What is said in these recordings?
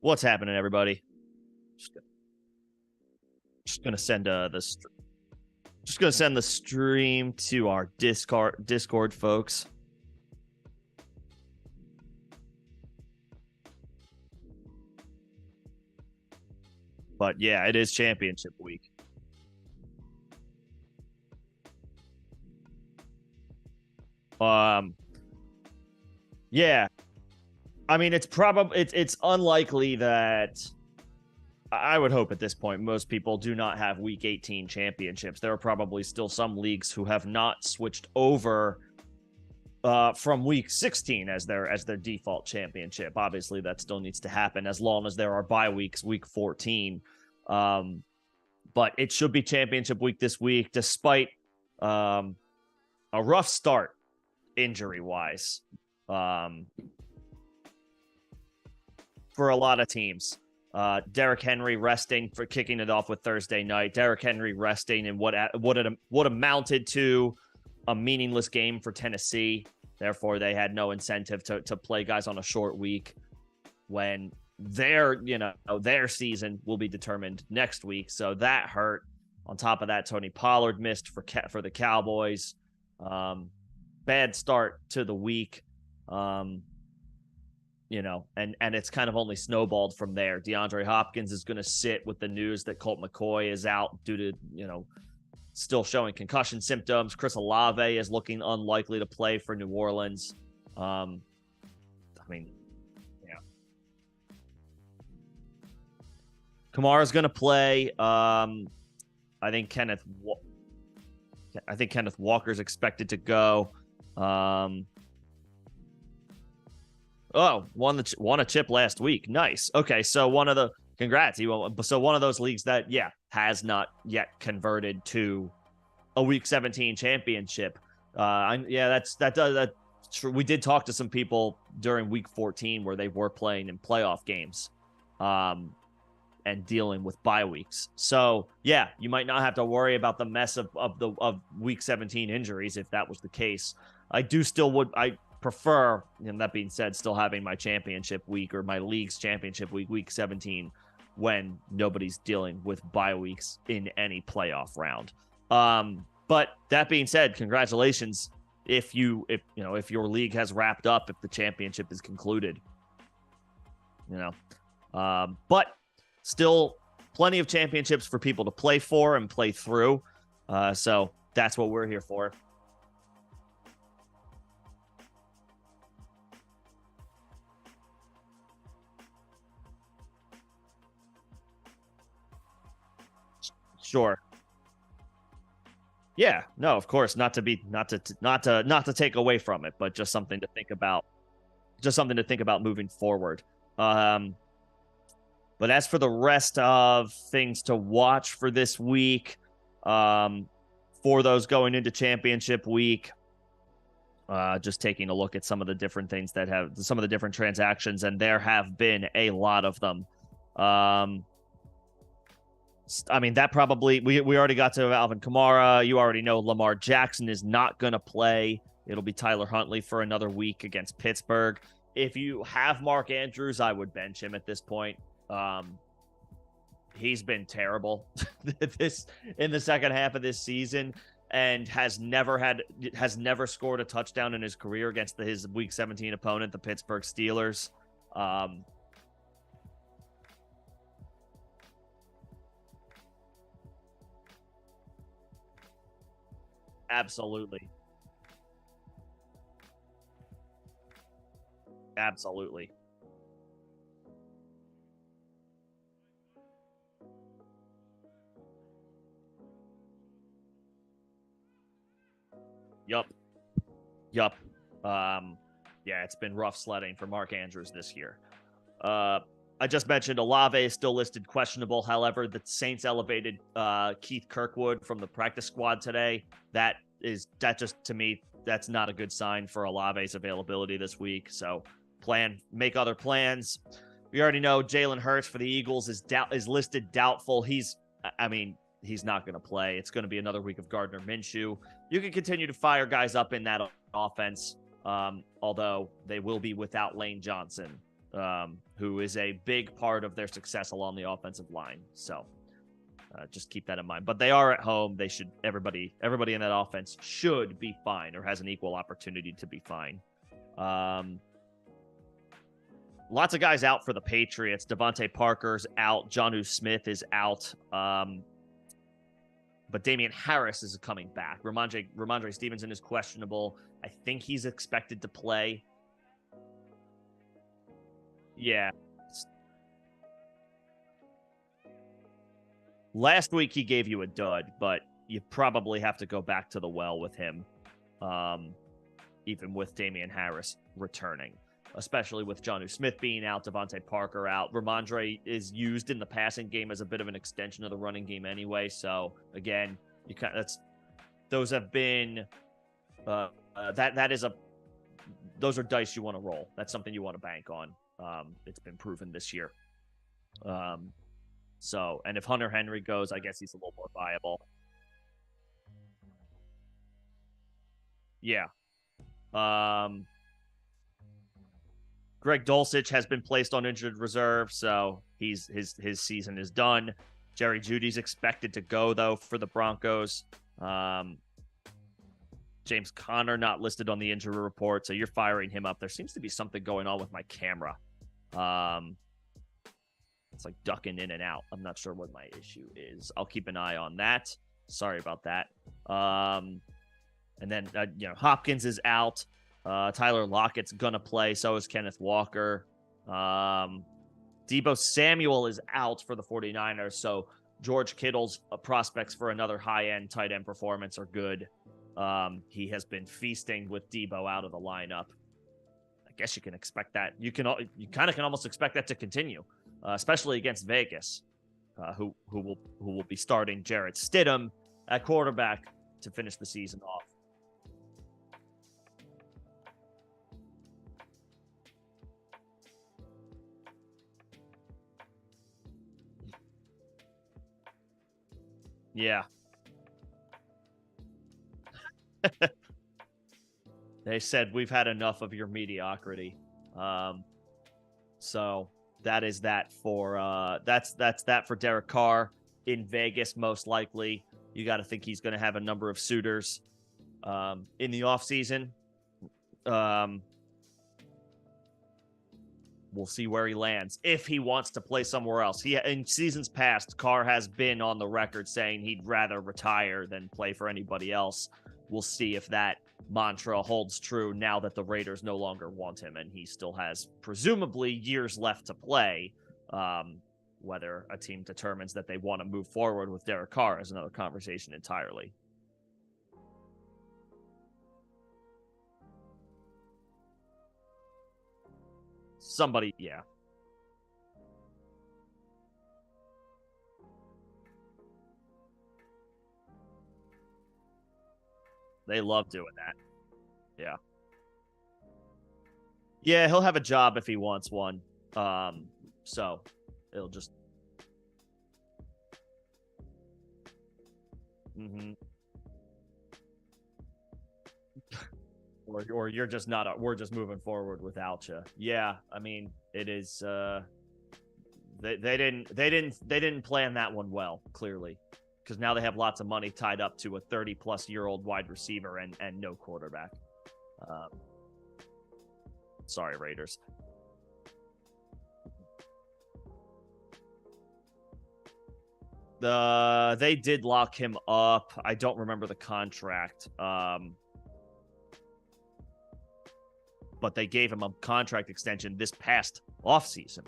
What's happening, everybody? Just gonna send the stream to our Discord folks. But yeah, it is championship week. Yeah. I mean, it's unlikely that I would hope at this point most people do not have week 18 championships. There are probably still some leagues who have not switched over from week 16 as their default championship. Obviously, that still needs to happen as long as there are bye weeks, week 14. But it should be championship week this week, despite a rough start injury-wise for a lot of teams. Derrick Henry resting for kicking it off with Thursday night. Derrick Henry resting in what amounted to a meaningless game for Tennessee. Therefore, they had no incentive to play guys on a short week when their season will be determined next week. So that hurt. On top of that, Tony Pollard missed for the Cowboys. Bad start to the week. And it's kind of only snowballed from there. DeAndre Hopkins is going to sit with the news that Colt McCoy is out due to, still showing concussion symptoms. Chris Olave is looking unlikely to play for New Orleans. Yeah. Kamara's going to play. I think Kenneth Walker's expected to go. Won a chip last week. Nice. Okay, so congrats. So one of those leagues that has not yet converted to a week 17 championship. That's true. We did talk to some people during week 14 where they were playing in playoff games, and dealing with bye weeks. So yeah, you might not have to worry about the mess of week 17 injuries if that was the case. I prefer, that being said, still having my championship week or my league's championship week 17 when nobody's dealing with bye weeks in any playoff round. But that being said, congratulations if your league has wrapped up, if the championship is concluded. But still plenty of championships for people to play for and play through. So that's what we're here for. Sure. Yeah, no, of course, not to take away from it, but just something to think about. Just something to think about moving forward. But as for the rest of things to watch for this week, for those going into championship week, just taking a look at some of the different things that have some of the different transactions, and there have been a lot of them. That probably we already got to Alvin Kamara. You already know Lamar Jackson is not going to play. It'll be Tyler Huntley for another week against Pittsburgh. If you have Mark Andrews, I would bench him at this point. He's been terrible in the second half of this season, and has never scored a touchdown in his career against his Week 17 opponent, the Pittsburgh Steelers. Absolutely. Absolutely. Yup. Yup. Yeah, it's been rough sledding for Mark Andrews this year. I just mentioned Olave is still listed questionable. However, the Saints elevated Keith Kirkwood from the practice squad today. That just, to me, that's not a good sign for Olave's availability this week. So make other plans. We already know Jalen Hurts for the Eagles is listed doubtful. He's not going to play. It's going to be another week of Gardner Minshew. You can continue to fire guys up in that offense, although they will be without Lane Johnson, who is a big part of their success along the offensive line. So just keep that in mind. But they are at home. They should everybody in that offense should be fine or has an equal opportunity to be fine. Lots of guys out for the Patriots. Devontae Parker's out. Jonnu Smith is out. But Damian Harris is coming back. Ramondre Stevenson is questionable. I think he's expected to play. Yeah. Last week he gave you a dud, but you probably have to go back to the well with him, even with Damian Harris returning, especially with Jonnu Smith being out, Devontae Parker out. Ramondre is used in the passing game as a bit of an extension of the running game anyway. So again, those have been those are dice you want to roll. That's something you want to bank on. It's been proven this year. So, and if Hunter Henry goes, I guess he's a little more viable. Yeah. Greg Dulcich has been placed on injured reserve, so his season is done. Jerry Jeudy's expected to go, though, for the Broncos. James Conner not listed on the injury report, so you're firing him up. There seems to be something going on with my camera. It's like ducking in and out. I'm not sure what my issue is. I'll keep an eye on that. Sorry about that. And then, Hopkins is out. Tyler Lockett's going to play. So is Kenneth Walker. Deebo Samuel is out for the 49ers. So George Kittle's prospects for another high-end tight end performance are good. He has been feasting with Deebo out of the lineup. I guess you can expect that. You kind of can almost expect that to continue, especially against Vegas, who will be starting Jarrett Stidham at quarterback to finish the season off. Yeah. They said we've had enough of your mediocrity. So that is that for that's that for Derek Carr in Vegas. Most likely, you got to think he's going to have a number of suitors in the offseason. We'll see where he lands if he wants to play somewhere else. In seasons past, Carr has been on the record saying he'd rather retire than play for anybody else. We'll see if that mantra holds true now that the Raiders no longer want him and he still has presumably years left to play. Whether a team determines that they want to move forward with Derek Carr is another conversation entirely. Somebody, yeah. They love doing that. Yeah. Yeah, he'll have a job if he wants one. So it'll just. Mm-hmm. Or you're just not. We're just moving forward without you. Yeah, I mean it is. They didn't plan that one well. Clearly. because now they have lots of money tied up to a 30-plus-year-old wide receiver and no quarterback. Sorry, Raiders. They did lock him up. I don't remember the contract. But they gave him a contract extension this past offseason.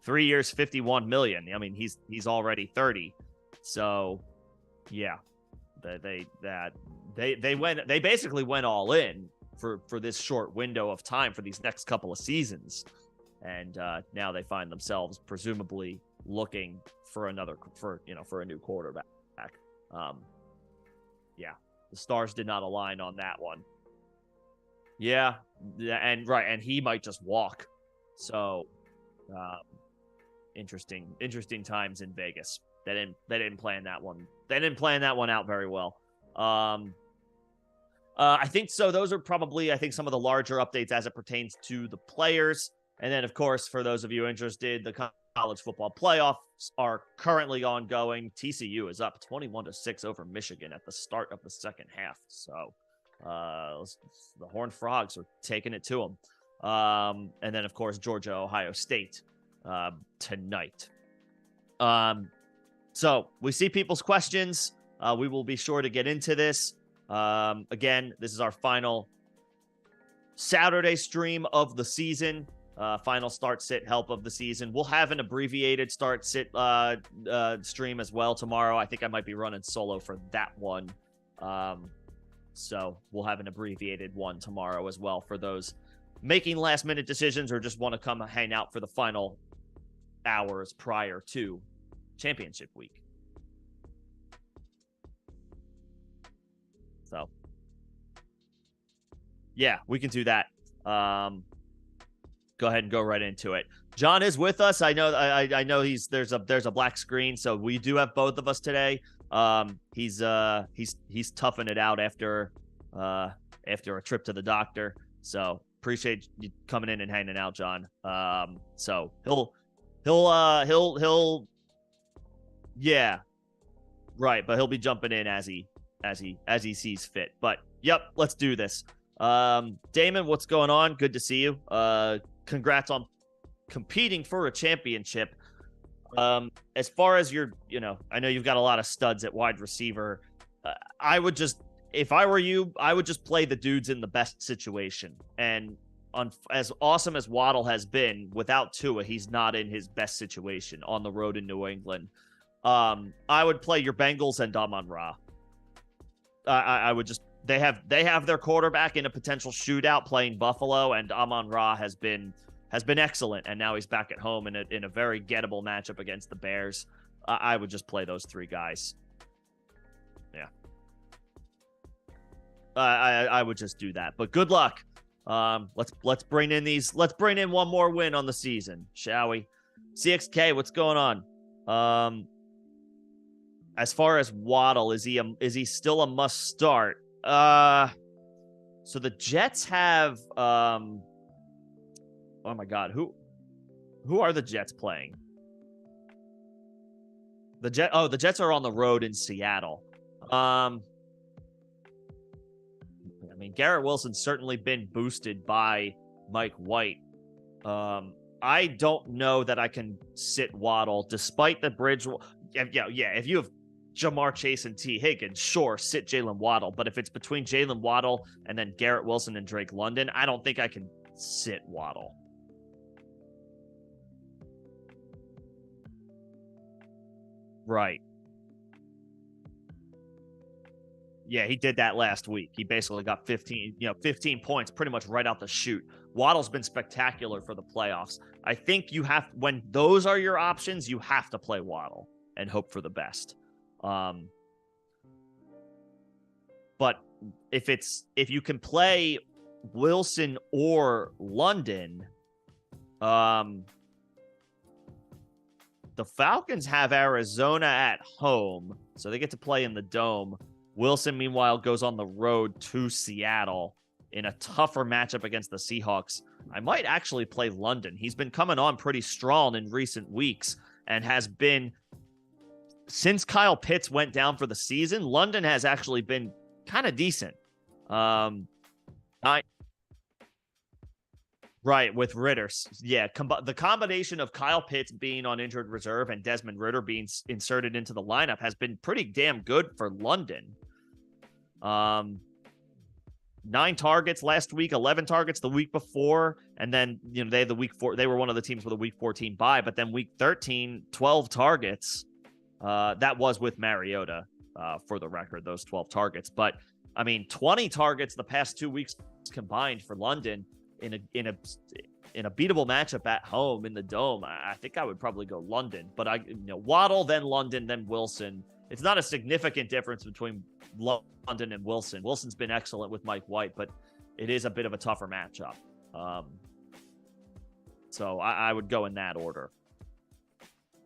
3 years, $51 million. I mean, he's already 30. So, yeah. They basically went all in for this short window of time for these next couple of seasons. And now they find themselves presumably looking for a new quarterback. Yeah, the stars did not align on that one. Yeah, and he might just walk. So, interesting times in Vegas. They didn't plan that one. They didn't plan that one out very well. I think so. Those are probably, I think, some of the larger updates as it pertains to the players. And then, of course, for those of you interested, the college football playoffs are currently ongoing. TCU is up 21-6 over Michigan at the start of the second half. So the Horned Frogs are taking it to them. And then, of course, Georgia, Ohio State tonight. So we see people's questions. We will be sure to get into this. Again, this is our final Saturday stream of the season. Final start, sit, help of the season. We'll have an abbreviated start, sit stream as well tomorrow. I think I might be running solo for that one. So we'll have an abbreviated one tomorrow as well for those making last minute decisions or just want to come hang out for the final hours prior to championship week. So yeah, we can do that. Go ahead and go right into it. John is with us. I know there's a black screen, so we do have both of us today. He's toughing it out after a trip to the doctor. So appreciate you coming in and hanging out, John. So he'll yeah, right, but he'll be jumping in as he sees fit. But yep, let's do this. Damon, what's going on? Good to see you. Congrats on competing for a championship. As far as I know you've got a lot of studs at wide receiver. If I were you, I would just play the dudes in the best situation. And as awesome as Waddle has been, without Tua, he's not in his best situation on the road in New England. I would play your Bengals and Amon-Ra. I would just they have their quarterback in a potential shootout playing Buffalo, and Amon-Ra has been excellent, and now he's back at home in a very gettable matchup against the Bears. I would just play those three guys. Yeah, I would just do that. But good luck. Let's bring in one more win on the season, shall we? CXK, what's going on? As far as Waddle, is he still a must start? So the Jets have oh my God, who are the Jets playing? The Jets are on the road in Seattle. I mean, Garrett Wilson's certainly been boosted by Mike White. I don't know that I can sit Waddle despite the bridge. Yeah, if you have Jamar Chase and T. Higgins, sure, sit Jalen Waddle. But if it's between Jalen Waddle and then Garrett Wilson and Drake London, I don't think I can sit Waddle. Right. Yeah, he did that last week. He basically got 15 points pretty much right out the chute. Waddle's been spectacular for the playoffs. I think when those are your options, you have to play Waddle and hope for the best. But if you can play Wilson or London, the Falcons have Arizona at home, so they get to play in the Dome. Wilson, meanwhile, goes on the road to Seattle in a tougher matchup against the Seahawks. I might actually play London. He's been coming on pretty strong in recent weeks and has been since Kyle Pitts went down for the season, London has actually been kind of decent. Right, with Ritter. Yeah, the combination of Kyle Pitts being on injured reserve and Desmond Ritter being inserted into the lineup has been pretty damn good for London. 9 targets last week, 11 targets the week before, and then they had the week 4. They were one of the teams with a week 14 bye, but then week 13, 12 targets. That was with Mariota, for the record, those 12 targets. But I mean, 20 targets the past 2 weeks combined for London in a beatable matchup at home in the Dome. I think I would probably go London, but Waddle, then London, then Wilson. It's not a significant difference between London and Wilson. Wilson's been excellent with Mike White, but it is a bit of a tougher matchup. So I would go in that order.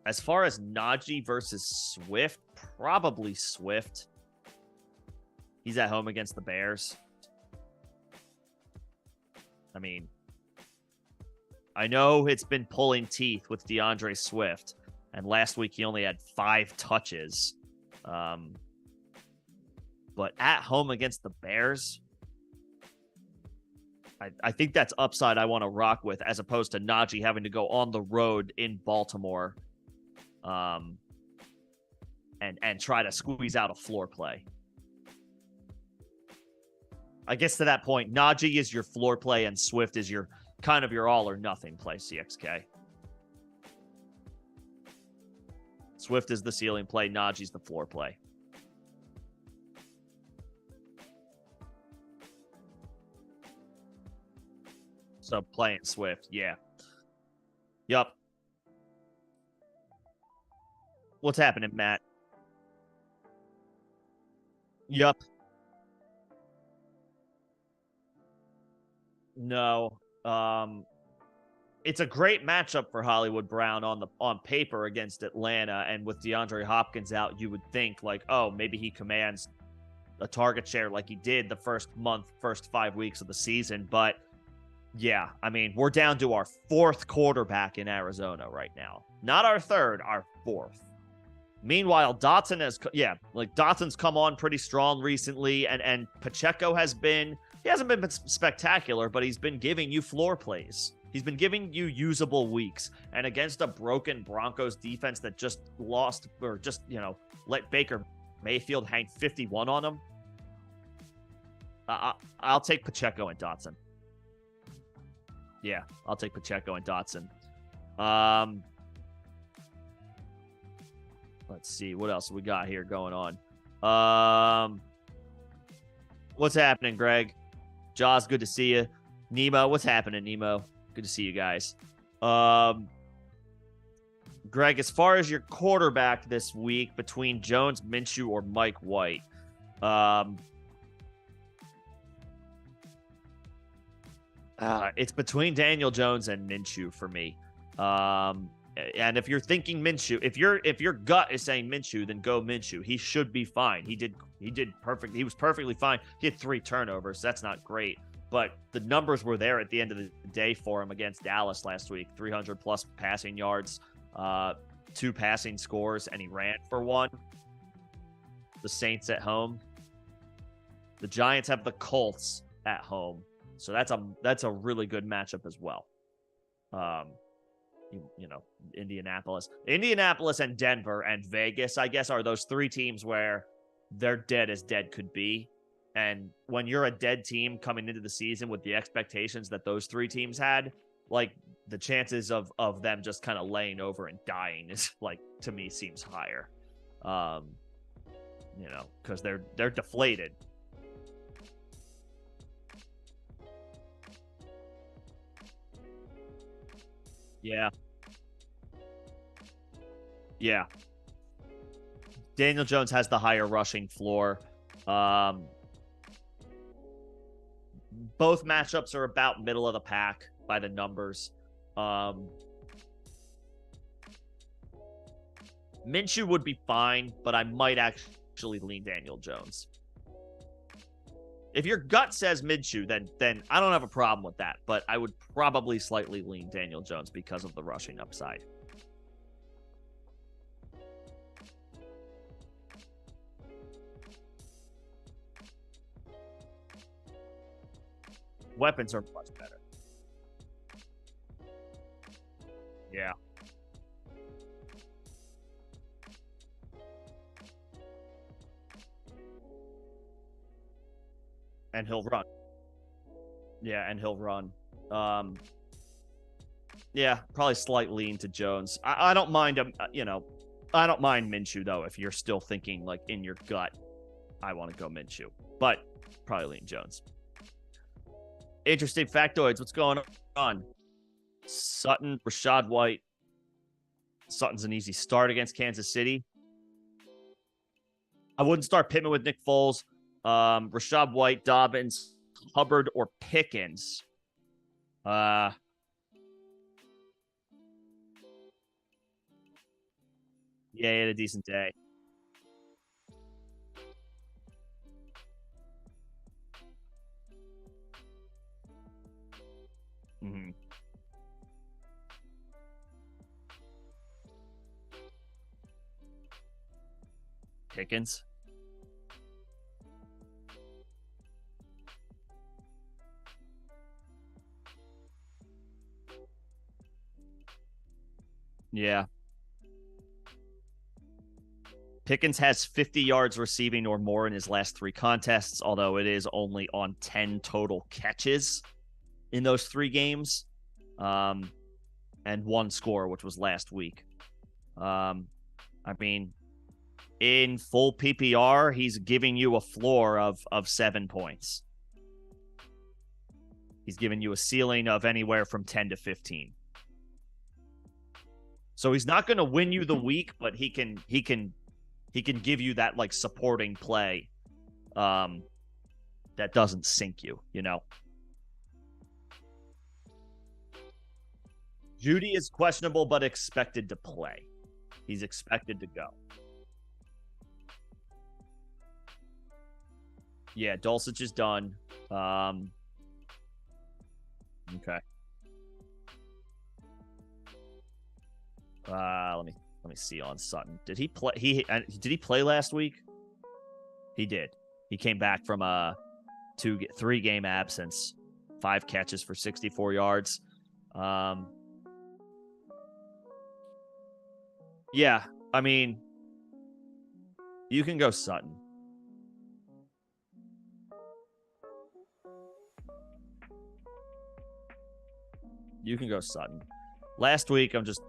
As far as Najee versus Swift, probably Swift. He's at home against the Bears. I mean, I know it's been pulling teeth with DeAndre Swift, and last week he only had 5 touches. But at home against the Bears, I think that's upside I want to rock with, as opposed to Najee having to go on the road in Baltimore and try to squeeze out a floor play. I guess to that point, Najee is your floor play and Swift is your kind of your all or nothing play, CXK. Swift is the ceiling play, Najee's the floor play. So playing Swift, yeah. Yup. What's happening, Matt? Yup. No. It's a great matchup for Hollywood Brown on paper against Atlanta, and with DeAndre Hopkins out, you would think like, oh, maybe he commands a target share like he did the first 5 weeks of the season. But yeah, I mean, we're down to our 4th quarterback in Arizona right now. Not our 3rd, our 4th. Meanwhile, Dotson's come on pretty strong recently, and Pacheco he hasn't been spectacular, but he's been giving you floor plays. He's been giving you usable weeks. And against a broken Broncos defense that just lost, or just, let Baker Mayfield hang 51 on him, I'll take Pacheco and Dotson. Yeah, I'll take Pacheco and Dotson. Let's see. What else we got here going on? What's happening, Greg? Jaws, good to see you. Nemo, what's happening, Nemo? Good to see you guys. Greg, as far as your quarterback this week between Jones, Minshew, or Mike White, it's between Daniel Jones and Minshew for me. And if you're thinking Minshew, if your gut is saying Minshew, then go Minshew. He should be fine. He did perfect. He was perfectly fine. He had 3 turnovers. That's not great, but the numbers were there at the end of the day for him against Dallas last week. 300 plus passing yards, 2 passing scores, and he ran for 1. The Saints at home. The Giants have the Colts at home, so that's a really good matchup as well. Indianapolis and Denver and Vegas, I guess, are those 3 teams where they're dead as dead could be. And when you're a dead team coming into the season with the expectations that those 3 teams had, like, the chances of them just kind of laying over and dying is, like, to me, seems higher. Because they're deflated. Yeah. Yeah. Daniel Jones has the higher rushing floor. Both matchups are about middle of the pack by the numbers. Minshew would be fine, but I might actually lean Daniel Jones. If your gut says Minshew, then I don't have a problem with that, but I would probably slightly lean Daniel Jones because of the rushing upside. Weapons are much better. Yeah. And he'll run. Yeah, and he'll run. Yeah, probably slight lean to Jones. I don't mind him, I don't mind Minshew, though, if you're still thinking, like, in your gut, I want to go Minshew. But probably lean Jones. Interesting factoids. What's going on? Sutton, Rashad White. Sutton's an easy start against Kansas City. I wouldn't start Pittman with Nick Foles. Rashad White, Dobbins, Hubbard, or Pickens. Yeah, he had a decent day. Mm-hmm. Pickens. Yeah. Pickens has 50 yards receiving or more in his last 3 contests, although it is only on 10 total catches in those 3 games, and 1 score, which was last week. I mean, in full PPR, he's giving you a floor of 7 points. He's giving you a ceiling of anywhere from 10 to 15. So he's not going to win you the week, but he can give you that, like, supporting play that doesn't sink you, Judy is questionable but expected to play. He's expected to go. Yeah, Dulcich is done. Okay. Let me see on Sutton. Did he play? Did he play last week? He did. He came back from a 3-game absence, 5 catches for 64 yards. Yeah, I mean, you can go Sutton. You can go Sutton. Last week, I'm just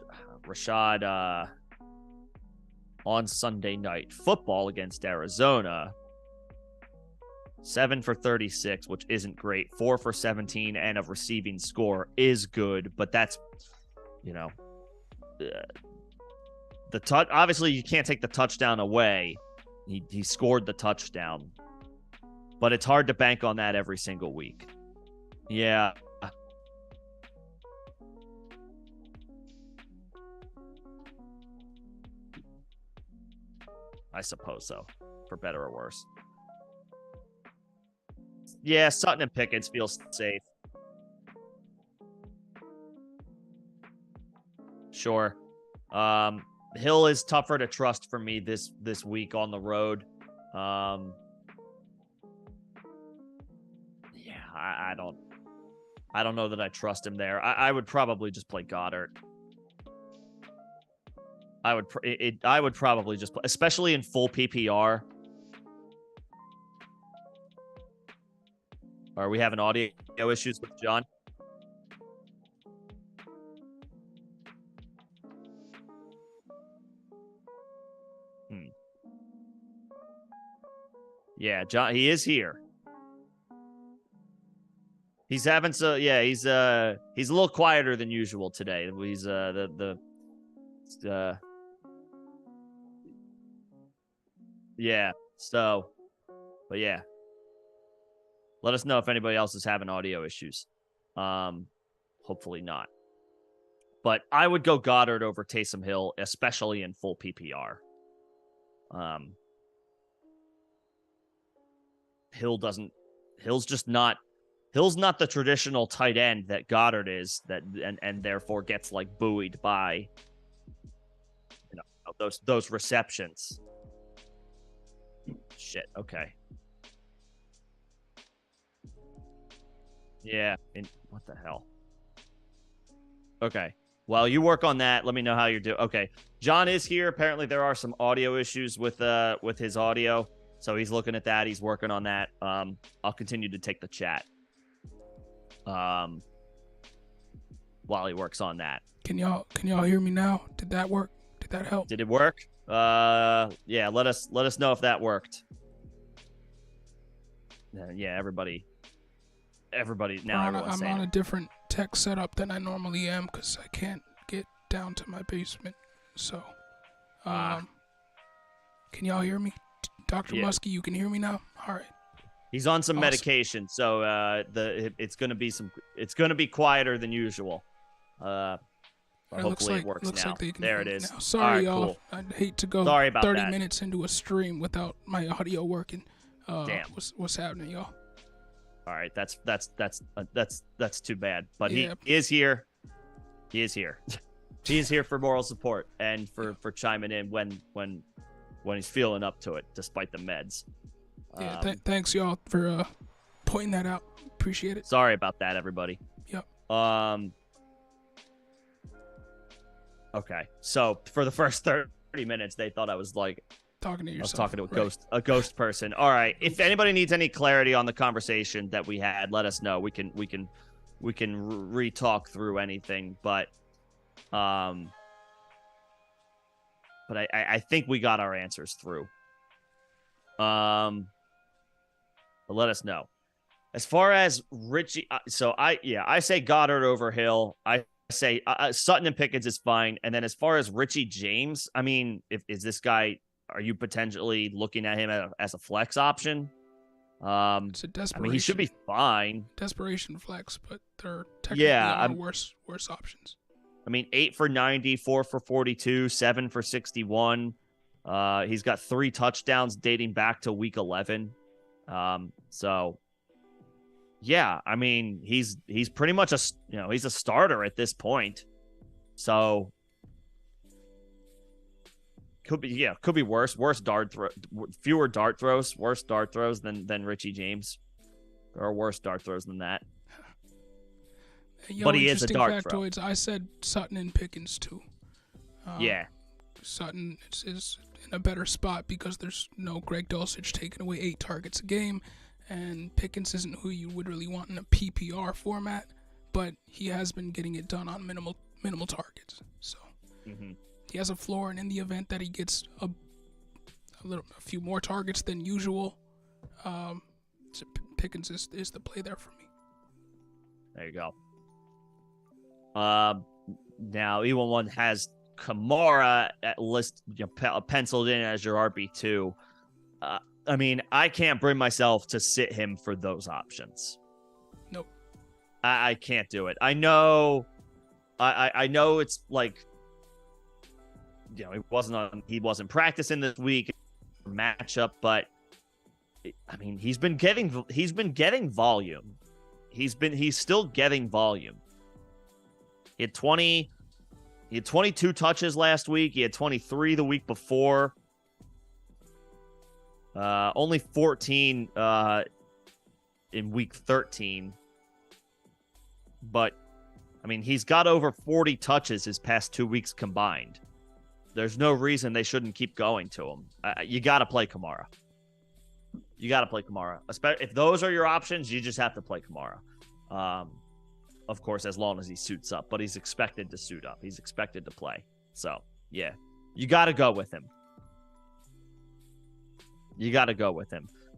Rashad on Sunday Night Football against Arizona. 7 for 36, which isn't great. 4 for 17 and a receiving score is good, but that's, obviously you can't take the touchdown away. He scored the touchdown, but it's hard to bank on that every single week. Yeah. I suppose so, for better or worse. Yeah, Sutton and Pickens feels safe. Sure. Hill is tougher to trust for me this week on the road. Yeah, I don't know that I trust him there. I would probably just play Goddard. I would probably just play, especially in full PPR. Are we having audio issues with John? Yeah, John, he is here. He's having he's a little quieter than usual today. He's yeah. So, but yeah. Let us know if anybody else is having audio issues. Hopefully not. But I would go Goddard over Taysom Hill, especially in full PPR. Hill's not the traditional tight end that Goddard is, and therefore gets, like, buoyed by those receptions. Shit. Okay. Yeah. And what the hell? Okay. Well, you work on that. Let me know how you're doing. Okay. John is here. Apparently, there are some audio issues with his audio, so he's looking at that. He's working on that. I'll continue to take the chat. While he works on that. Can y'all hear me now? Did that work? Did that help? Did it work? Yeah. Let us know if that worked. Yeah. Everybody. Now everyone's saying I'm on a different tech setup than I normally am because I can't get down to my basement. So, can y'all hear me? Dr. Muskie, you can hear me now? All right. He's on some medication, so it's gonna be quieter than usual. Hopefully it works now. There it is. Now. Sorry, y'all. Cool. I'd hate to go 30 minutes into a stream without my audio working. Damn. What's happening, y'all? All right, that's too bad. But he is here. He is here. He is here for moral support and for chiming in when he's feeling up to it, despite the meds. Yeah, thanks y'all for pointing that out. Appreciate it. Sorry about that, everybody. Yep. Okay, so for the first 30 minutes, they thought I was like talking to yourself. I was talking to a ghost person. All right. If anybody needs any clarity on the conversation that we had, let us know. We can re-talk through anything. But I think we got our answers through. But let us know. As far as Richie, I say Goddard over Hill. I say Sutton and Pickens is fine. And then as far as Richie James, I mean, is this guy? Are you potentially looking at him as a flex option? It's a desperation. I mean, he should be fine. Desperation flex, but they're technically worse options. I mean, 8 for 90, 4 for 42, 7 for 61. He's got 3 touchdowns dating back to week 11. So yeah, I mean, he's pretty much he's a starter at this point. So could be worse. Fewer dart throws, worse dart throws than Richie James. There are worse dart throws than that. But he is a dart factoids. Throw. I said Sutton and Pickens too. Sutton is in a better spot because there's no Greg Dulcich taking away 8 targets a game, and Pickens isn't who you would really want in a PPR format, but he has been getting it done on minimal targets. So. Mm-hmm. He has a floor, and in the event that he gets a few more targets than usual, Pickens is the play there for me. There you go. Now E11 has Kamara penciled in as your RB2. I mean, I can't bring myself to sit him for those options. Nope. I can't do it. I know. I know it's like. He wasn't practicing this week matchup, but I mean, he's been getting volume. He's still getting volume. He had 22 touches last week. He had 23 the week before. Only 14 in week 13. But I mean, he's got over 40 touches his past 2 weeks combined. There's no reason they shouldn't keep going to him. You got to play Kamara. If those are your options, you just have to play Kamara. Of course, as long as he suits up. But he's expected to suit up. He's expected to play. So, yeah. You got to go with him.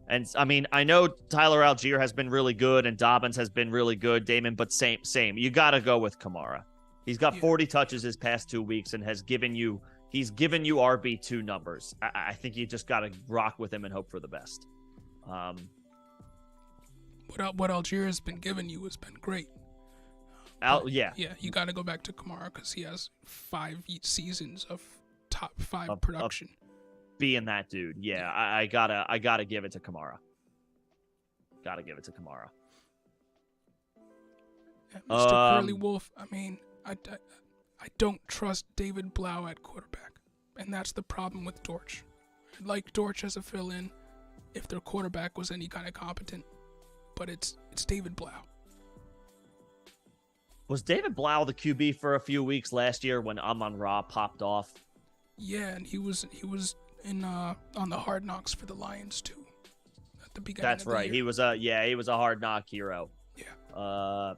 And, I mean, I know Tyler Algier has been really good and Dobbins has been really good, Damon, but same. You got to go with Kamara. He's got 40 touches his past 2 weeks and he's given you RB2 numbers. I think you just got to rock with him and hope for the best. What Algier has been giving you has been great. Yeah, you got to go back to Kamara because he has 5 seasons of top 5 production. Being that dude, yeah, I gotta give it to Kamara. Yeah, Mr. Curly Wolf. I mean, I don't trust David Blau at quarterback, and that's the problem with Dortch. I'd like Dortch as a fill-in if their quarterback was any kind of competent, but it's David Blau. Was David Blau the QB for a few weeks last year when Amon-Ra popped off? Yeah, and he was in on the Hard Knocks for the Lions too at the beginning. That's of the right. year. He was a hard knock hero. Yeah.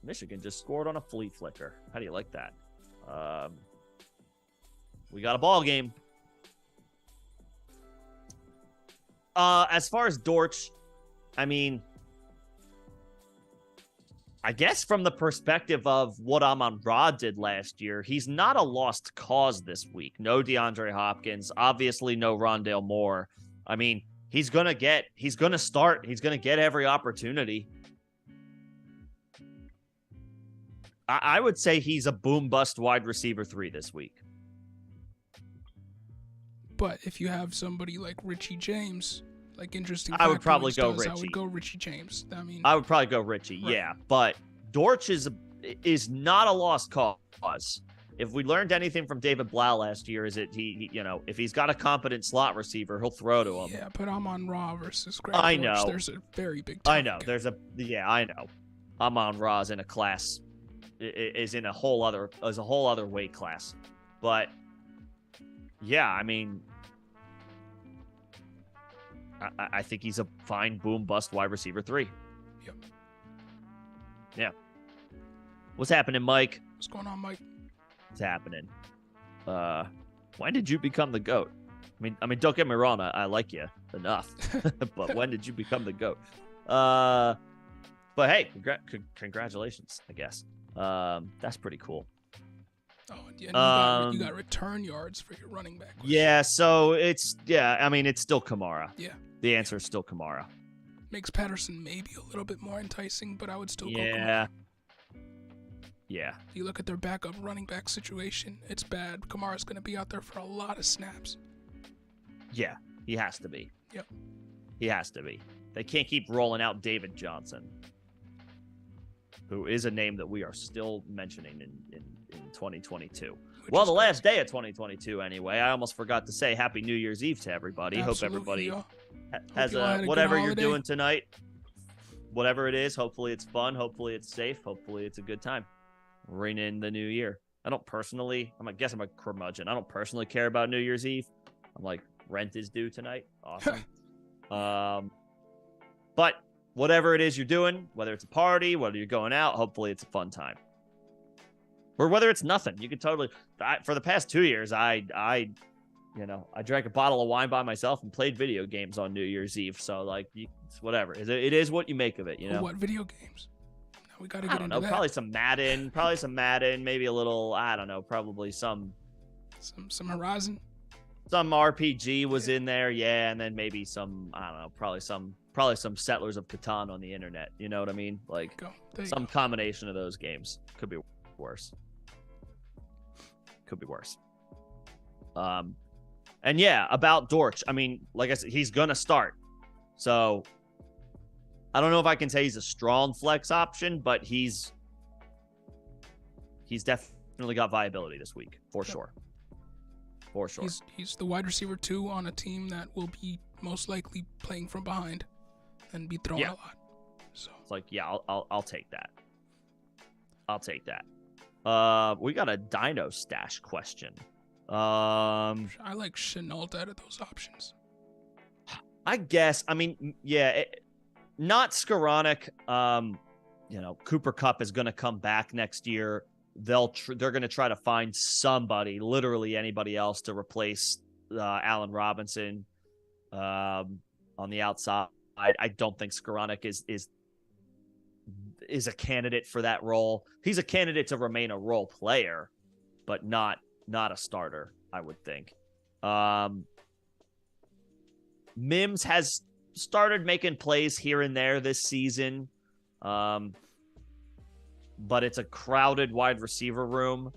Michigan just scored on a flea flicker. How do you like that? We got a ball game. As far as Dortch, I mean, I guess from the perspective of what Amon-Ra did last year, he's not a lost cause this week. No DeAndre Hopkins, obviously no Rondale Moore. I mean, he's going to start. He's going to get every opportunity. I would say he's a boom bust wide receiver 3 this week. But if you have somebody like Richie James, like interesting, I would probably go Richie. Richie. I would go Richie James. I mean, I would probably go Richie. Right. Yeah, but Dortch is not a lost cause. If we learned anything from David Blau last year, is it he if he's got a competent slot receiver, he'll throw to him. Yeah, but Amon-Ra versus Greg I Dortch, know. there's a very big. I know. I know. Amon-Ra's in a class. Is a whole other weight class, but yeah, I mean, I think he's a fine boom bust wide receiver 3. Yep. Yeah. What's happening, Mike? What's going on, Mike? What's happening? When did you become the GOAT? I mean, don't get me wrong, I like you enough, but when did you become the GOAT? But hey, congratulations, I guess. That's pretty cool. Oh, yeah, you got return yards for your running back. Yeah, so it's still Kamara. Yeah. The answer is still Kamara. Makes Patterson maybe a little bit more enticing, but I would still go Kamara. Kamara. Yeah. You look at their backup running back situation, it's bad. Kamara's going to be out there for a lot of snaps. Yeah, he has to be. Yep. He has to be. They can't keep rolling out David Johnson, who is a name that we are still mentioning in 2022. Well, the last day of 2022 anyway. I almost forgot to say Happy New Year's Eve to everybody. Absolutely, Hope everybody yeah. has whatever you're doing tonight. Whatever it is, hopefully it's fun. Hopefully it's safe. Hopefully it's a good time. Ring in the new year. I guess I'm a curmudgeon. I don't personally care about New Year's Eve. I'm like, rent is due tonight. Awesome. But whatever it is you're doing, whether it's a party, whether you're going out, hopefully it's a fun time. Or whether it's nothing, you could totally. For the past 2 years, I drank a bottle of wine by myself and played video games on New Year's Eve. So like, it's whatever. It is what you make of it. What video games? Now we got to get into that. Probably some Madden. Maybe a little. I don't know. Probably some Horizon. Some RPG was in there, yeah, and then maybe some. I don't know. Probably some Settlers of Catan on the internet. You know what I mean? Like some combination of those games. Could be worse. And yeah, about Dortch. I mean, like I said, he's gonna start. So I don't know if I can say he's a strong flex option, but he's definitely got viability this week for sure. For sure. He's the wide receiver 2 on a team that will be most likely playing from behind and be throwing a lot. So it's like, yeah, I'll take that. We got a Dino Stash question. I like Chenault out of those options. I guess. I mean, yeah, not Skoranek. Cooper Kupp is going to come back next year. They're going to try to find somebody, literally anybody else, to replace Allen Robinson on the outside. I don't think Skoranek is a candidate for that role. He's a candidate to remain a role player, but not a starter, I would think. Mims has started making plays here and there this season, but it's a crowded wide receiver room.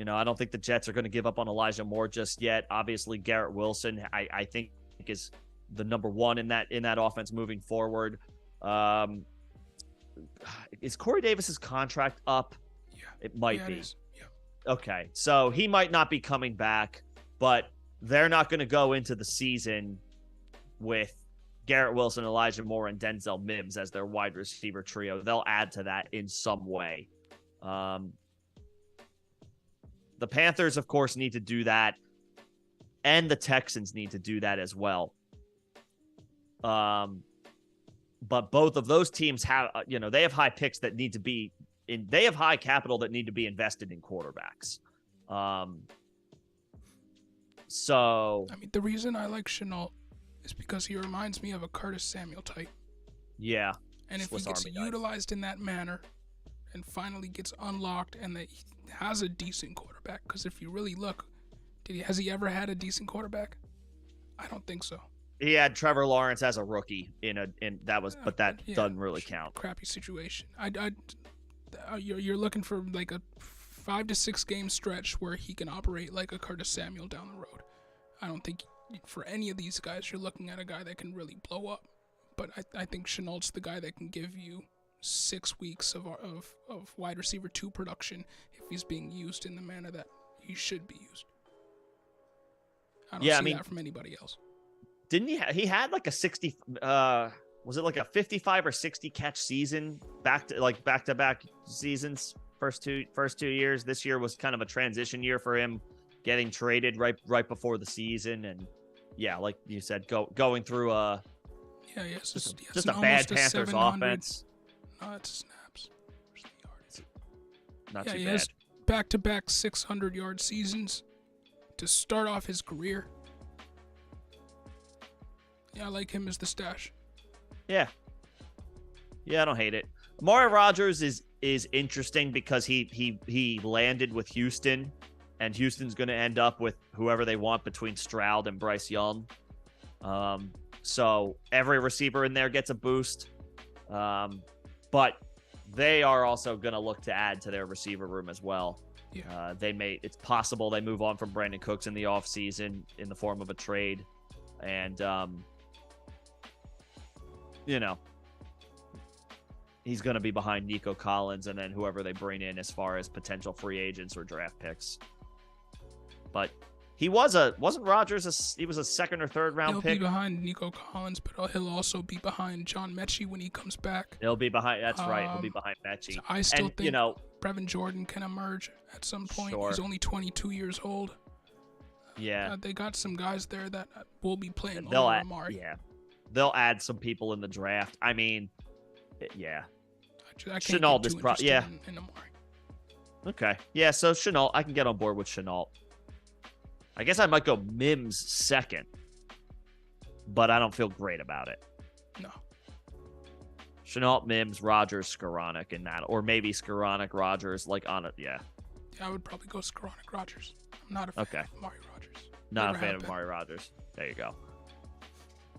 I don't think the Jets are going to give up on Elijah Moore just yet. Obviously, Garrett Wilson, I think, is the number one in that offense moving forward. Is Corey Davis's contract up? Yeah, it might be. It is. Yeah. Okay, so he might not be coming back, but they're not going to go into the season with Garrett Wilson, Elijah Moore, and Denzel Mims as their wide receiver trio. They'll add to that in some way. The Panthers, of course, need to do that, and the Texans need to do that as well. But both of those teams have, they have high picks that need to be they have high capital that need to be invested in quarterbacks. So I mean, the reason I like Chenault is because he reminds me of a Curtis Samuel type. Yeah. And if he gets utilized in that manner and finally gets unlocked and that he has a decent quarterback, because if you really look, has he ever had a decent quarterback? I don't think so. He had Trevor Lawrence as a rookie but that doesn't really count. Crappy situation. You're looking for like a 5 to 6 game stretch where he can operate like a Curtis Samuel down the road. I don't think for any of these guys you're looking at a guy that can really blow up. But I think Chenault's the guy that can give you 6 weeks of wide receiver 2 production if he's being used in the manner that he should be used. I don't see that from anybody else. Didn't he had like a 60 was it like a 55 or 60 catch season back-to-back seasons first two years? This year was kind of a transition year for him, getting traded right before the season, and like you said, going through just a bad Panthers offense. No, it's snaps. Where's the yards? Not too bad. He has back-to-back 600-yard seasons to start off his career. Yeah, I like him as the stash. Yeah, I don't hate it. Amari Rodgers is interesting because he landed with Houston, and Houston's going to end up with whoever they want between Stroud and Bryce Young. So every receiver in there gets a boost. But they are also going to look to add to their receiver room as well. Yeah. It's possible they move on from Brandon Cooks in the offseason in the form of a trade. And, he's going to be behind Nico Collins and then whoever they bring in as far as potential free agents or draft picks. But wasn't Rodgers he was a second or third round pick? He'll be behind Nico Collins, but he'll also be behind John Mechie when he comes back. He'll be behind. That's right. He'll be behind Mechie. So I still think Brevin Jordan can emerge at some point. Sure. He's only 22 years old. Yeah. They got some guys there that will be playing over Amari. Yeah. They'll add some people in the draft. I mean, yeah. I can't Chenault is probably in Amari. Okay. Yeah, so Chenault, I can get on board with Chenault. I guess I might go Mims second, but I don't feel great about it. No. Chenault, Mims, Rodgers, Skoranek in that, or maybe Skoranek, Rodgers, on it. Yeah. I would probably go Skoranek, Rodgers. I'm not a fan of Amari Rodgers. Not a fan of Amari Rodgers. There you go.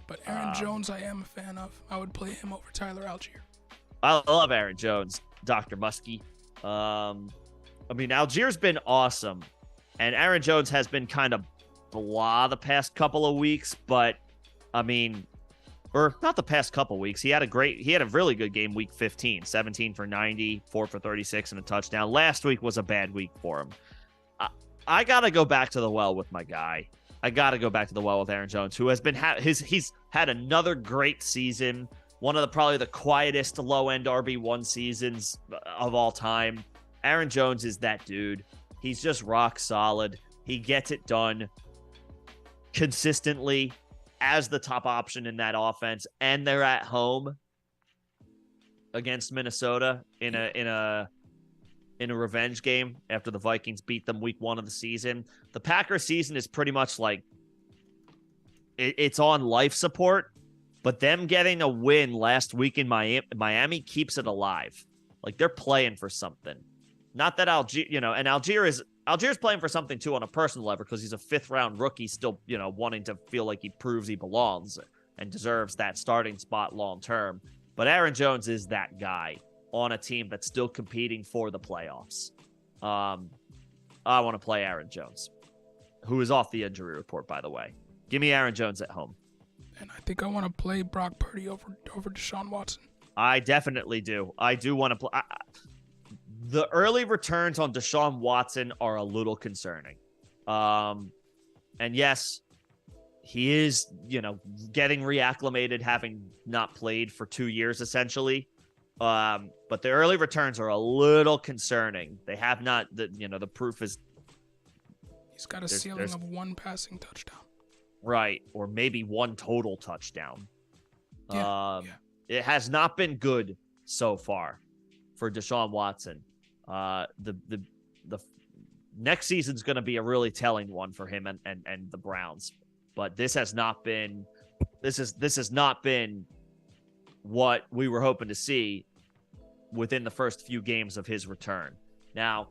But Aaron Jones, I am a fan of. I would play him over Tyler Algier. I love Aaron Jones, Dr. Muskie. Algier's been awesome, and Aaron Jones has been kind of blah the past couple of weeks, but or not the past couple of weeks. He had a really good game week 15, 17 for 90, 4 for 36 and a touchdown. Last week was a bad week for him. I got to go back to the well with my guy. I got to go back to the well with Aaron Jones, who has been he's had another great season. One of probably the quietest low-end RB1 seasons of all time. Aaron Jones is that dude. He's just rock solid. He gets it done consistently as the top option in that offense, and they're at home against Minnesota in a revenge game after the Vikings beat them week 1 of the season. The Packers season is pretty much like it's on life support. But them getting a win last week in Miami keeps it alive. Like, they're playing for something. Not that Algier, and Algier's playing for something too on a personal level because he's a 5th-round rookie still, wanting to feel like he proves he belongs and deserves that starting spot long term. But Aaron Jones is that guy on a team that's still competing for the playoffs. I want to play Aaron Jones, who is off the injury report, by the way. Give me Aaron Jones at home. And I think I want to play Brock Purdy over Deshaun Watson. I definitely do. I do want to play. The early returns on Deshaun Watson are a little concerning. And yes, he is, getting reacclimated, having not played for 2 years essentially. But the early returns are a little concerning. They have not, the proof is he's got a ceiling of 1 passing touchdown. Right, or maybe 1 total touchdown. Yeah. It has not been good so far for Deshaun Watson. The next season's going to be a really telling one for him and the Browns. But this has not been what we were hoping to see within the first few games of his return. Now,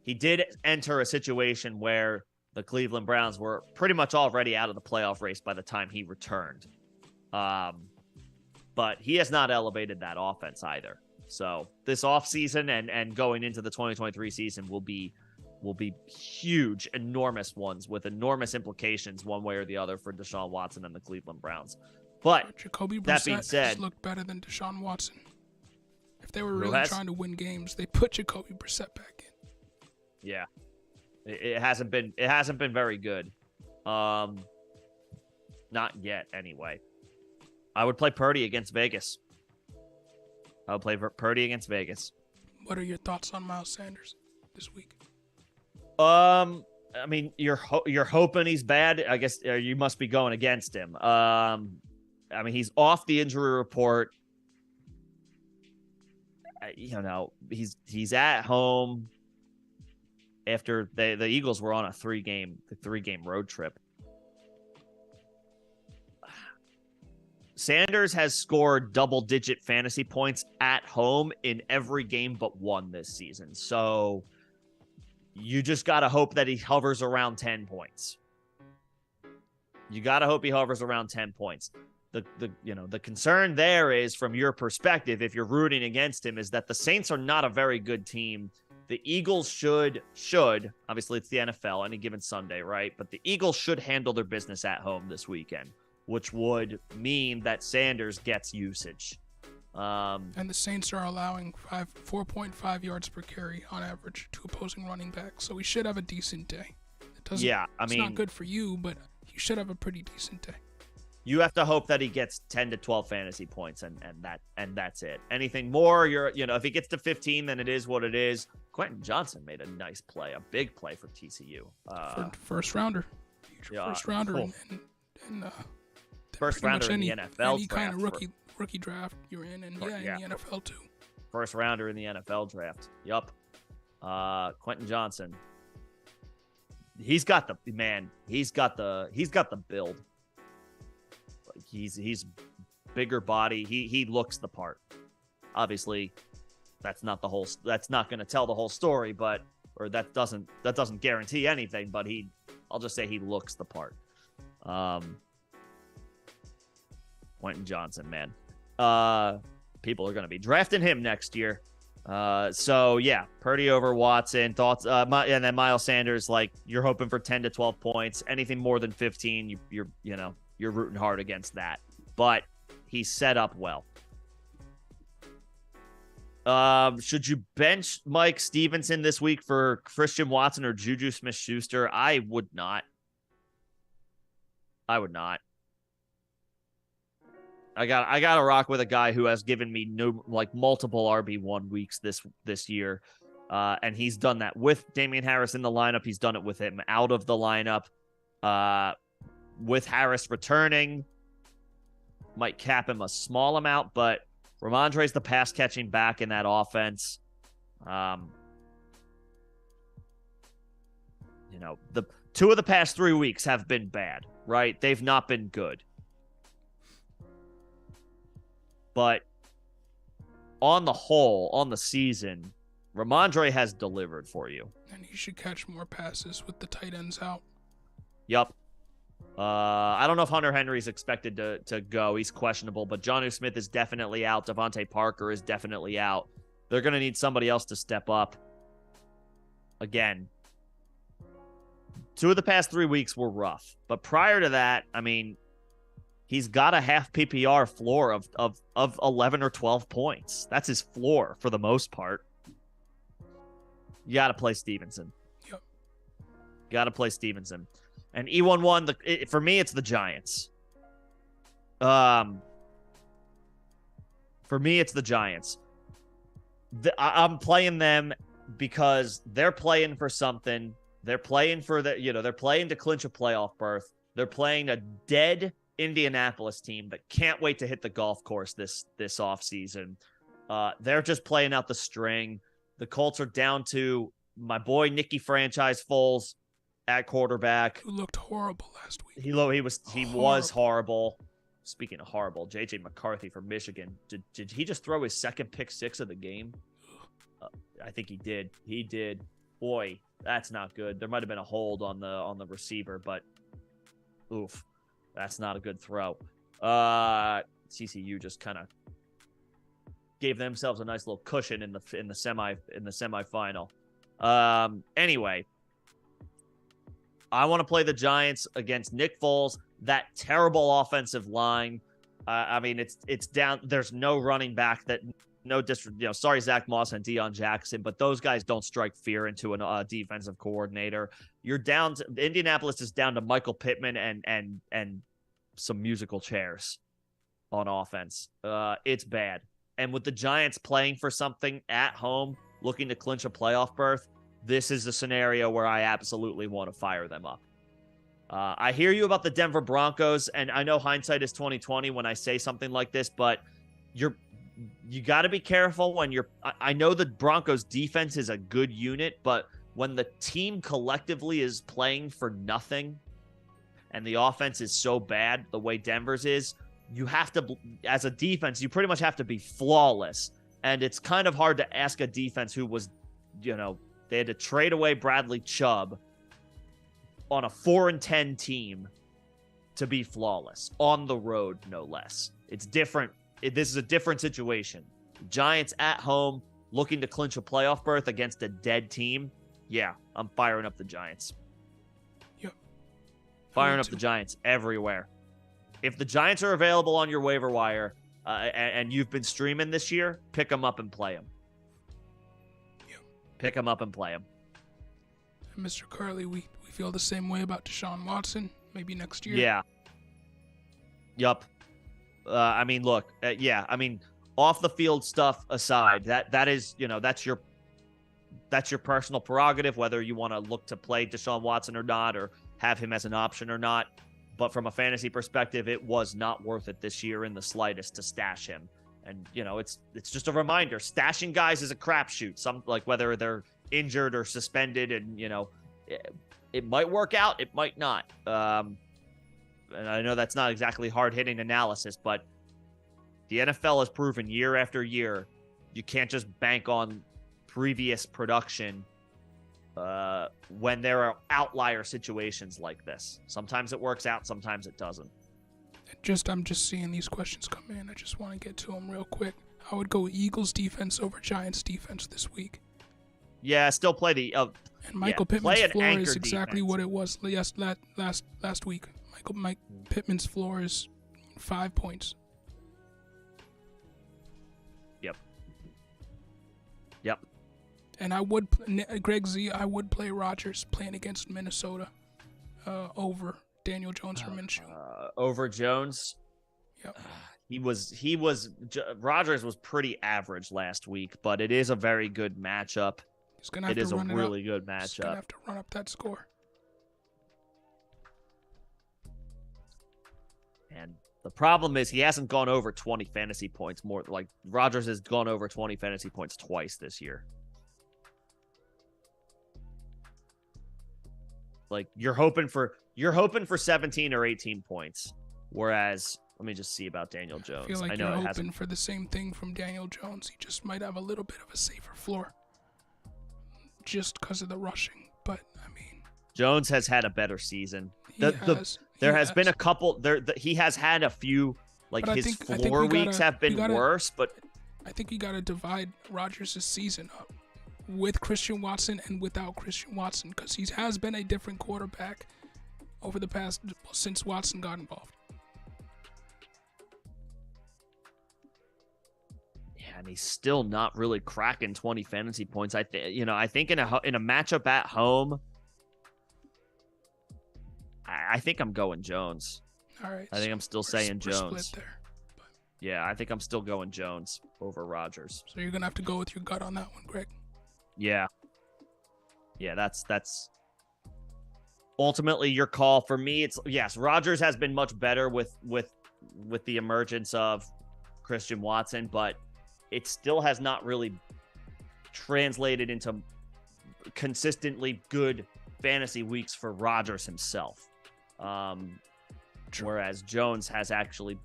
he did enter a situation where the Cleveland Browns were pretty much already out of the playoff race by the time he returned. But he has not elevated that offense either. So this offseason and going into the 2023 season will be huge, enormous ones with enormous implications one way or the other for Deshaun Watson and the Cleveland Browns. But Jacoby that being Brissett said, has looked better than Deshaun Watson. If they were really trying to win games, they put Jacoby Brissett back in. Yeah, it hasn't been very good. Not yet, anyway. I would play Purdy against Vegas. I would play Purdy against Vegas. What are your thoughts on Miles Sanders this week? I mean, you're hoping he's bad. I guess you must be going against him. I mean, he's off the injury report. He's at home after the Eagles were on a 3-game road trip. Sanders has scored double-digit fantasy points at home in every game but one this season. So you just got to hope that he hovers around 10 points. You got to hope he hovers around 10 points. The concern there is, from your perspective, if you're rooting against him, is that the Saints are not a very good team. The Eagles should, obviously it's the NFL, any given Sunday, right? But the Eagles should handle their business at home this weekend, which would mean that Sanders gets usage. And the Saints are allowing 4.5 yards per carry on average to opposing running backs, so we should have a decent day. It's not good for you, but you should have a pretty decent day. You have to hope that he gets 10 to 12 fantasy points, and that's it. Anything more, if he gets to 15, then it is what it is. Quentin Johnson made a nice play, a big play for TCU. First rounder. First rounder. Cool. And first rounder in the NFL any kind of rookie draft you're in, and in the NFL too. First rounder in the NFL draft. Yup. Quentin Johnson. He's got the build. Like he's bigger body. He looks the part. Obviously, that's not going to tell the whole story, or that doesn't guarantee anything, but I'll just say he looks the part. Quentin Johnson, man. People are going to be drafting him next year. So yeah, Purdy over Watson. Thoughts? And then Miles Sanders, like, you're hoping for 10 to 12 points. Anything more than 15, you're rooting hard against that. But he's set up well. Should you bench Mike Stevenson this week for Christian Watson or Juju Smith-Schuster? I would not. I got to rock with a guy who has given me multiple RB1 weeks this year. And he's done that with Damian Harris in the lineup. He's done it with him out of the lineup. With Harris returning, might cap him a small amount, but Ramondre's the pass catching back in that offense. The 2 of the past 3 weeks have been bad, right? They've not been good. But on the whole, on the season, Ramondre has delivered for you. And he should catch more passes with the tight ends out. Yup. I don't know if Hunter Henry's expected to go. He's questionable, but Jonnu Smith is definitely out. Devontae Parker is definitely out. They're going to need somebody else to step up. Again, 2 of the past 3 weeks were rough. But prior to that, I mean, he's got a half PPR floor of 11 or 12 points. That's his floor for the most part. You got to play Stevenson. Yep. Got to play Stevenson. And E11, for me, it's the Giants. For me, it's the Giants. I'm playing them because they're playing for something. They're playing for they're playing to clinch a playoff berth. They're playing a dead Indianapolis team that can't wait to hit the golf course this offseason. They're just playing out the string. The Colts are down to my boy Nicky Franchise Foles at quarterback. Who looked horrible last week. He was horrible. Speaking of horrible, J.J. McCarthy from Michigan. Did he just throw his second pick six of the game? I think he did. He did. Boy, that's not good. There might have been a hold on the receiver, but oof, that's not a good throw. CCU just kind of gave themselves a nice little cushion in the semifinal. Anyway, I want to play the Giants against Nick Foles. That terrible offensive line. I mean, it's down. There's no running back that. Sorry, Zach Moss and Deion Jackson, but those guys don't strike fear into a defensive coordinator. You're down to Indianapolis is down to Michael Pittman and some musical chairs on offense. It's bad. And with the Giants playing for something at home, looking to clinch a playoff berth, this is a scenario where I absolutely want to fire them up. I hear you about the Denver Broncos, and I know hindsight is 2020 when I say something like this, but you got to be careful when I know the Broncos defense is a good unit, but when the team collectively is playing for nothing and the offense is so bad the way Denver's is, you have to, as a defense, you pretty much have to be flawless. And it's kind of hard to ask a defense who was, they had to trade away Bradley Chubb on a 4-10 team to be flawless on the road, no less. It's different. This is a different situation. Giants at home looking to clinch a playoff berth against a dead team. Yeah, I'm firing up the Giants. Yep. Firing up the Giants everywhere. If the Giants are available on your waiver wire and you've been streaming this year, pick them up and play them. Yep. Pick them up and play them. And Mr. Curley, we feel the same way about Deshaun Watson. Maybe next year. Yeah. Yup. I mean, look. I mean, off the field stuff aside, that is, that's your personal prerogative, whether you want to look to play Deshaun Watson or not, or have him as an option or not. But from a fantasy perspective, it was not worth it this year in the slightest to stash him. And, it's just a reminder. Stashing guys is a crapshoot. Some, like, whether they're injured or suspended, and, it might work out, it might not. And I know that's not exactly hard-hitting analysis, but the NFL has proven year after year you can't just bank on previous production when there are outlier situations like this. Sometimes it works out, sometimes it doesn't. I'm just seeing these questions come in. I just want to get to them real quick. I would go Eagles defense over Giants defense this week. Yeah, still play the and Michael Pittman's floor is exactly defense. What it was last week. Mike Pittman's floor is 5 points. Yep. And I would, Greg Z, I would play Rodgers playing against Minnesota over Daniel Jones or Minshew. Over Jones? Yep. Rodgers was pretty average last week, but it is a very good matchup. He's gonna have to run it up. Really good matchup. He's gonna have to run up that score. And the problem is he hasn't gone over 20 fantasy points more. Like, Rodgers has gone over 20 fantasy points twice this year. Like, you're hoping for 17 or 18 points. Whereas, let me just see about Daniel Jones. I feel like you're hoping for the same thing from Daniel Jones. He just might have a little bit of a safer floor. Just because of the rushing. But, I mean, Jones has had a better season. There has been a couple. He has had a few. Like, his floor weeks have been worse, but I think we gotta divide Rodgers' season up with Christian Watson and without Christian Watson, because he has been a different quarterback over the past since Watson got involved. Yeah, and he's still not really cracking 20 fantasy points. I think in a matchup at home, I think I'm going Jones. All right. I think I'm still saying we're Jones. split there. But, Yeah, I think I'm still going Jones over Rodgers. so you're gonna have to go with your gut on that one, Greg. Yeah. Yeah, that's ultimately your call. For me, it's yes, Rodgers has been much better with the emergence of Christian Watson, but it still has not really translated into consistently good fantasy weeks for Rodgers himself. Whereas Jones has actually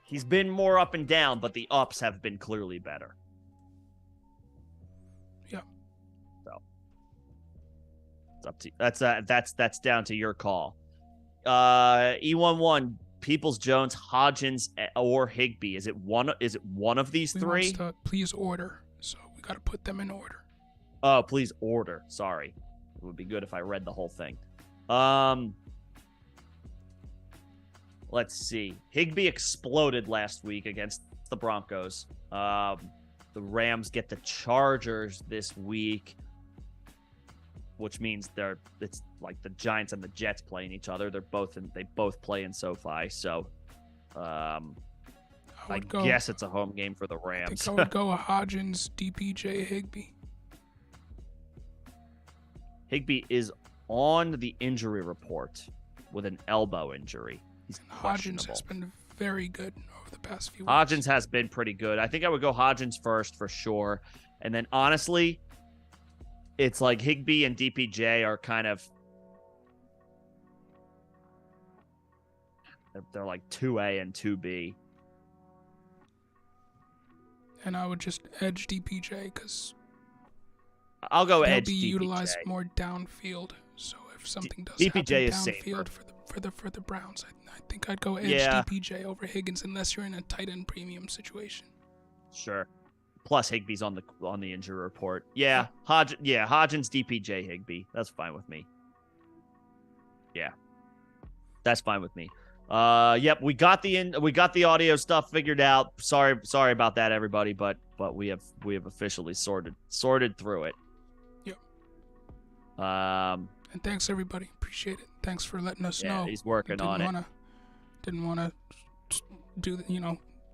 he's been more up and down, but the ups have been clearly better. Yeah. So it's up to that's down to your call. E11 Peoples Jones, Hodgins, or Higbee. Is it one of these three? Wants to please order, so we got to put them in order. Oh, please order. Sorry. It would be good if I read the whole thing. Let's see. Higbee exploded last week against the Broncos. The Rams get the Chargers this week, which means it's like the Giants and the Jets playing each other. They both play in SoFi, so I guess it's a home game for the Rams. I think I would go Hodgins, DPJ, Higbee. Higbee is on the injury report with an elbow injury. He's Hodgins has been very good over the past few weeks. Hodgins has been pretty good. I think I would go Hodgins first for sure. And then honestly, it's like Higbee and DPJ are kind of they're like 2A and 2B. And I would just edge DPJ because I'll go edge be DPJ. Utilized more downfield. So if something does DPJ is happen safer downfield for the Browns, I think I'd go edge DPJ over Higgins unless you're in a tight end premium situation. Sure. Plus Higbee's on the injury report. Yeah, Hodgins DPJ Higbee. That's fine with me. Yeah. That's fine with me. Yep, we got the audio stuff figured out. Sorry about that, everybody, but we have officially sorted through it. Yep. And thanks everybody, appreciate it. Thanks for letting us know. He's working on it. Didn't want to do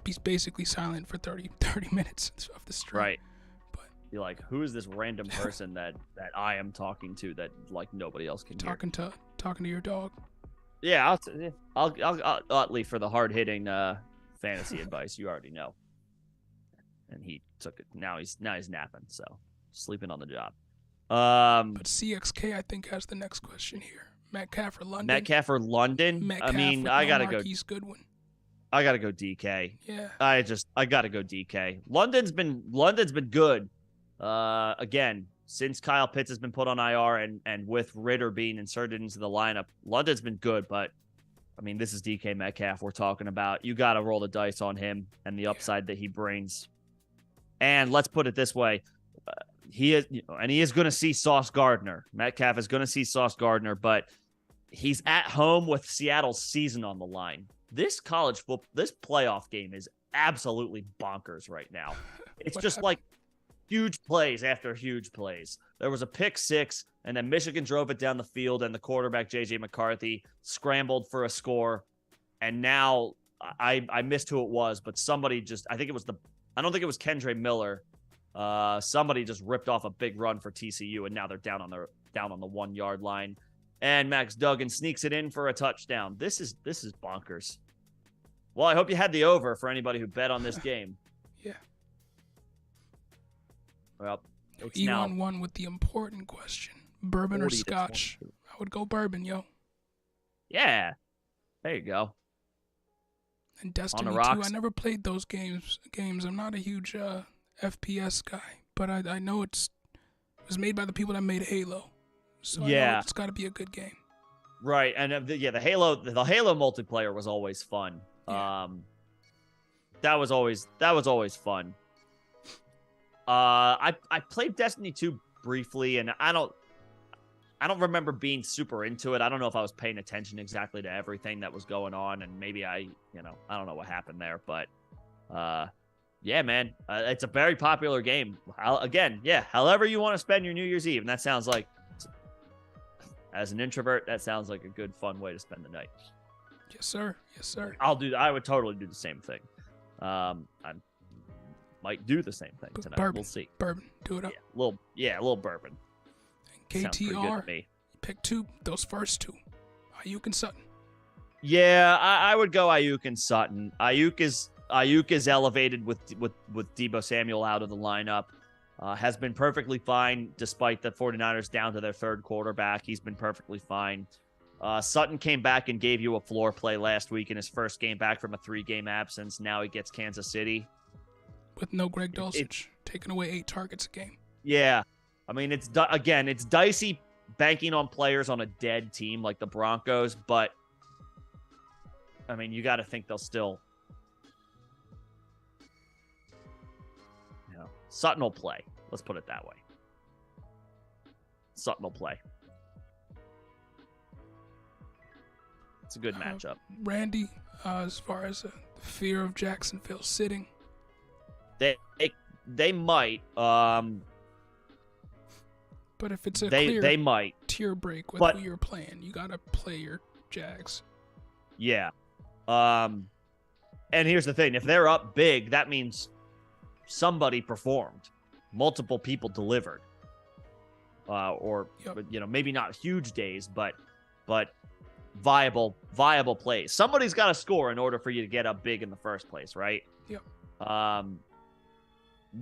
be basically silent for 30 minutes of the stream. Right. But you're like, who is this random person that I am talking to that like nobody else can hear? Talking to your dog. Yeah, I'll Utley for the hard hitting fantasy advice. You already know. And he took it. Now he's napping, so sleeping on the job. But CXK I think has the next question here. Metcalf or London? Metcalf or London? Metcalf, I mean, I gotta go. Goodwin. I gotta go DK. Yeah. I gotta go DK. London's been good. Again, since Kyle Pitts has been put on IR and with Ritter being inserted into the lineup, London's been good, but I mean, this is DK Metcalf we're talking about. You got to roll the dice on him and the upside that he brings. And let's put it this way. He is going to see Sauce Gardner. Metcalf is going to see Sauce Gardner, but he's at home with Seattle's season on the line. This this playoff game is absolutely bonkers right now. It's just like huge plays after huge plays. There was a pick six, and then Michigan drove it down the field, and the quarterback, J.J. McCarthy, scrambled for a score. And now I missed who it was, but somebody I don't think it was Kendre Miller. Somebody just ripped off a big run for TCU, and now they're down on the 1 yard line. And Max Duggan sneaks it in for a touchdown. This is bonkers. Well, I hope you had the over for anybody who bet on this game. Yeah. Well, it's E11 with the important question: bourbon or scotch? I would go bourbon, yo. Yeah. There you go. And Destiny 2, I never played those games. I'm not a huge FPS guy, but I know it was made by the people that made Halo. So I know it's got to be a good game. Right, and the Halo multiplayer was always fun. Yeah. That was always fun. I played Destiny 2 briefly, and I don't remember being super into it. I don't know if I was paying attention exactly to everything that was going on, and maybe I don't know what happened there, but yeah, man, it's a very popular game. However you want to spend your New Year's Eve, and that sounds like As an introvert, that sounds like a good, fun way to spend the night. Yes, sir. Yes, sir. I would totally do the same thing. I might do the same thing tonight. Bourbon. We'll see. Bourbon. Do it up. Yeah, a little bourbon. And Sounds pretty good KTR, to me. pick two. Those first two. Ayuk and Sutton. Yeah, I would go Ayuk and Sutton. Ayuk is elevated with Deebo Samuel out of the lineup. Has been perfectly fine despite the 49ers down to their third quarterback. He's been perfectly fine. Sutton came back and gave you a floor play last week in his first game back from a 3-game absence. Now he gets Kansas City. With no Greg Dulcich, taking away 8 targets a game. Yeah. I mean, it's dicey banking on players on a dead team like the Broncos, but I mean, you got to think they'll still, Sutton will play. Let's put it that way. Sutton will play. It's a good matchup. Randy, as far as the fear of Jacksonville sitting, they might. But if it's a they might tier break with who you're playing, you gotta play your Jags. Yeah. And here's the thing: if they're up big, that means somebody performed, multiple people delivered, maybe not huge days, but viable plays. Somebody's got to score in order for you to get up big in the first place, right? Yep.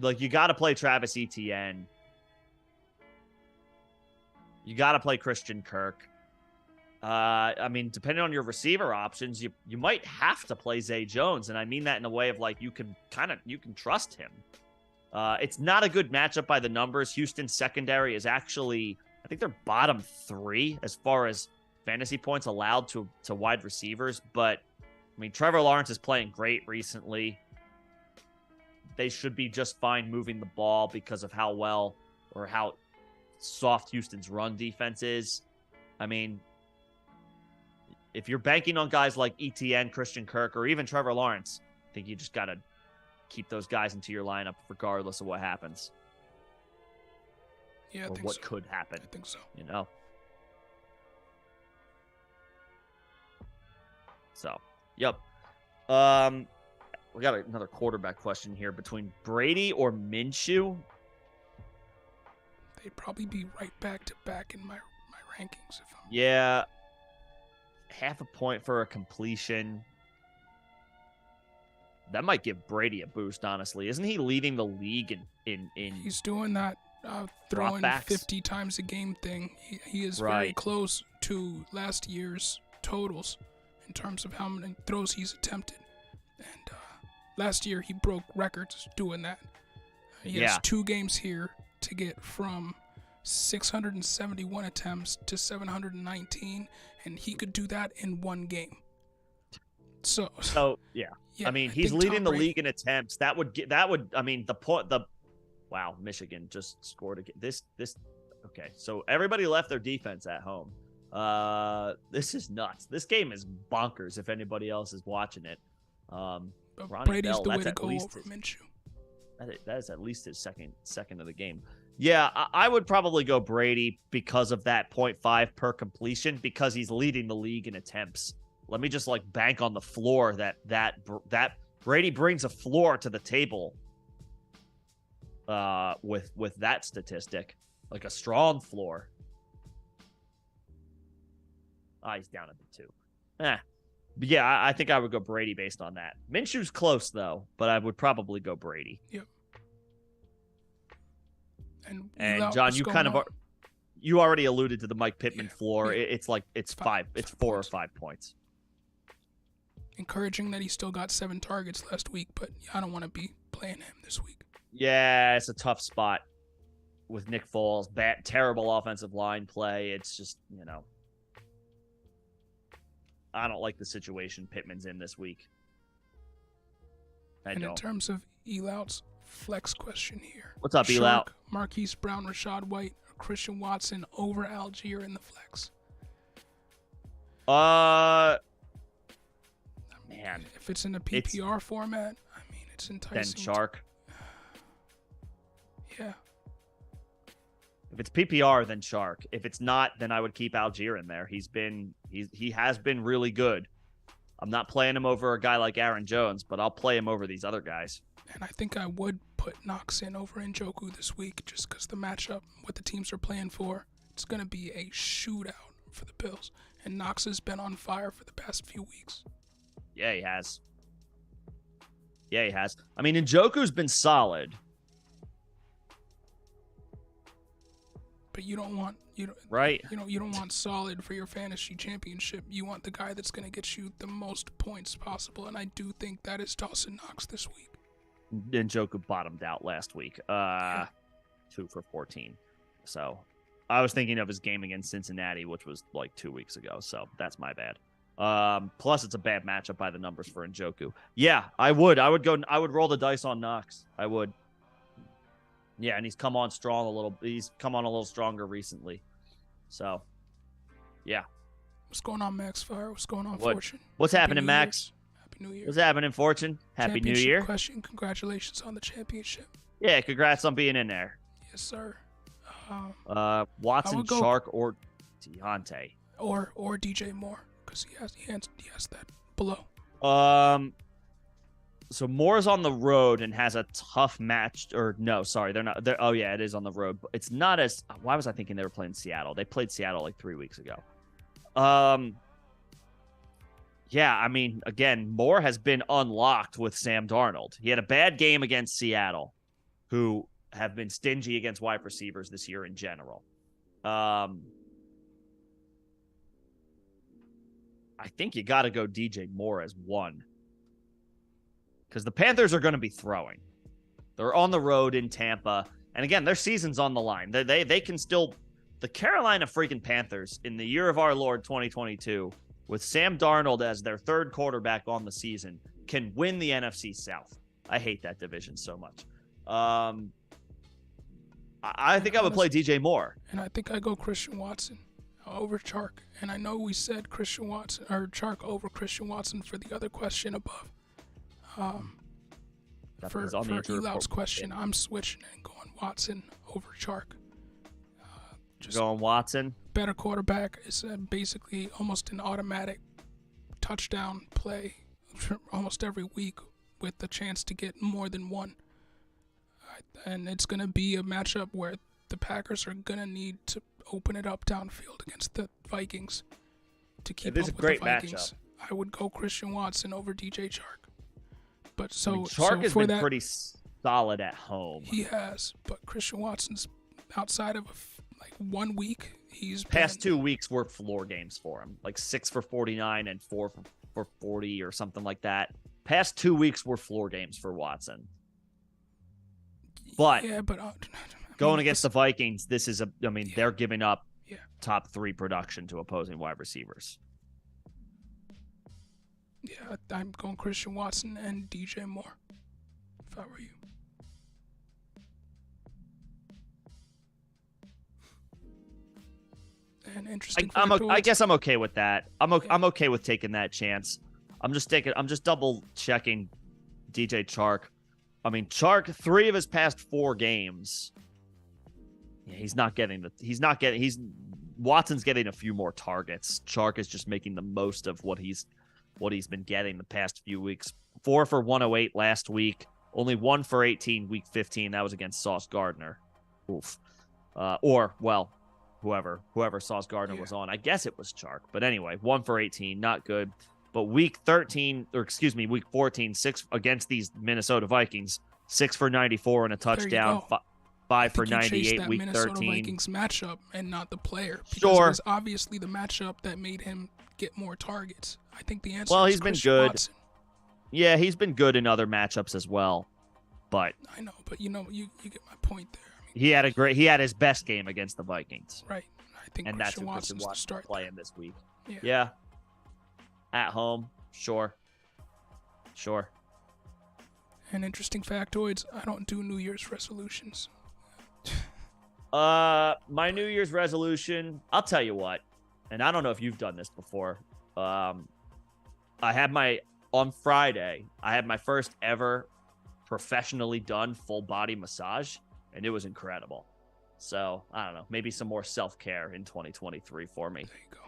Like you got to play Travis Etienne. You got to play Christian Kirk. I mean, depending on your receiver options, you might have to play Zay Jones, and I mean that in a way of like you can trust him. It's not a good matchup by the numbers. Houston's secondary is actually, I think they're bottom 3 as far as fantasy points allowed to wide receivers, but I mean, Trevor Lawrence is playing great recently. They should be just fine moving the ball because of how well or how soft Houston's run defense is. I mean, if you're banking on guys like ETN, Christian Kirk, or even Trevor Lawrence, I think you just got to keep those guys into your lineup regardless of what happens. Yeah, or what could happen. I think so. So, yep. We got another quarterback question here between Brady or Minshew. They'd probably be right back to back in my rankings. Yeah. Half a point for a completion. That might give Brady a boost, honestly. Isn't he leading the league in He's doing that throwing dropbacks? 50 times a game thing. He is very close to last year's totals in terms of how many throws he's attempted. And last year he broke records doing that. He has 2 games here to get from 671 attempts to 719, and he could do that in 1 game. So yeah. I mean, he's leading the league in attempts. Wow, Michigan just scored again. Okay. So everybody left their defense at home. This is nuts. This game is bonkers if anybody else is watching it. Brady's the way to go over Minshew. That is at least his second of the game. Yeah, I would probably go Brady because of that 0.5 per completion because he's leading the league in attempts. Let me just bank on the floor that Brady brings a floor to the table with that statistic, like a strong floor. He's down at the 2. But yeah, I think I would go Brady based on that. Minshew's close though, but I would probably go Brady. Yep. And John, you already alluded to the Mike Pittman floor. Yeah. It's 4 or 5 points. Encouraging that he still got 7 targets last week, but I don't want to be playing him this week. Yeah, it's a tough spot with Nick Foles. Terrible offensive line play. It's just, I don't like the situation Pittman's in this week. In terms of Elout's flex question here. What's up, Elout? Marquise Brown, Rashad White, or Christian Watson over Algier in the flex? Man. If it's in a PPR format, it's enticing. Then Shark. Yeah. If it's PPR, then Chark. If it's not, then I would keep Algier in there. He has been really good. I'm not playing him over a guy like Aaron Jones, but I'll play him over these other guys. And I think I would put Knox in over Njoku this week just because the matchup, what the teams are playing for, it's going to be a shootout for the Bills. And Knox has been on fire for the past few weeks. Yeah, he has. I mean, Njoku's been solid. But you don't want right. You don't want solid for your fantasy championship. You want the guy that's going to get you the most points possible, and I do think that is Dawson Knox this week. Njoku bottomed out last week. 2 for 14. So I was thinking of his game against Cincinnati, which was like 2 weeks ago. So that's my bad. Plus it's a bad matchup by the numbers for Njoku. Yeah, I would roll the dice on Knox. I would. Yeah, and he's come on strong a little. He's come on a little stronger recently. So, yeah. What's going on, Max Fire? What's going on, Fortune? What's happening, Max? Happy New Year. What's happening, Fortune? Happy New Year. Question. Congratulations on the championship. Yeah, congrats on being in there. Yes, sir. Watson, Chark, or Deontay, or DJ Moore, because he has that below. So Moore's on the road and has a tough match. Or no, sorry, they're not. Oh yeah, it is on the road. But it's not as. Why was I thinking they were playing Seattle? They played Seattle like 3 weeks ago. Yeah, I mean, again, Moore has been unlocked with Sam Darnold. He had a bad game against Seattle, who have been stingy against wide receivers this year in general. I think you got to go DJ Moore as one. Because the Panthers are going to be throwing. They're on the road in Tampa. And again, their season's on the line. They can still... The Carolina freaking Panthers, in the year of our Lord 2022, with Sam Darnold as their third quarterback on the season, can win the NFC South. I hate that division so much. I think I would play DJ Moore. And I think I go Christian Watson over Chark. And I know we said Christian Watson or Chark over Christian Watson for the other question above. For Elap's question, I'm switching and going Watson over Chark. Just going Watson. Better quarterback is basically almost an automatic touchdown play almost every week with the chance to get more than one. And it's going to be a matchup where the Packers are going to need to open it up downfield against the Vikings to keep up with the Vikings. Matchup. I would go Christian Watson over DJ Chark. But Chark has been pretty solid at home. He has, but Christian Watson's outside of 1 week. He's past 2 weeks were floor games for him, like 6 for 49 and 4 for 40 or something like that. Past 2 weeks were floor games for Watson. But yeah, but going against the Vikings, this is they're giving up top 3 production to opposing wide receivers. Yeah, I'm going Christian Watson and DJ Moore, if I were you. And interesting. I guess I'm okay with that. I'm okay with taking that chance. I'm just double checking DJ Chark. I mean, Chark, 3 of his past 4 games. Yeah, Watson's getting a few more targets. Chark is just making the most of what he's been getting the past few weeks. 4 for 108 last week. Only 1 for 18 week 15. That was against Sauce Gardner. Oof. Whoever Sauce Gardner was on. I guess it was Chark. But anyway, 1 for 18. Not good. But week 14, 6 against these Minnesota Vikings. 6 for 94 and a touchdown. 5 for 98 week Minnesota 13. Vikings matchup and not the player. Because sure. It was obviously the matchup that made him get more targets. I think the answer is he's been Christian good. Watson. Yeah, he's been good in other matchups as well. But I know, but you get my point there. I mean, he had his best game against the Vikings. Right. I think and Christian that's who Watson's Christian Watson's playing this week. Yeah. At home, sure. And interesting factoids, I don't do New Year's resolutions. My New Year's resolution, I'll tell you what, and I don't know if you've done this before. On Friday, I had my first ever professionally done full body massage, and it was incredible. So I don't know, maybe some more self-care in 2023 for me. There you go.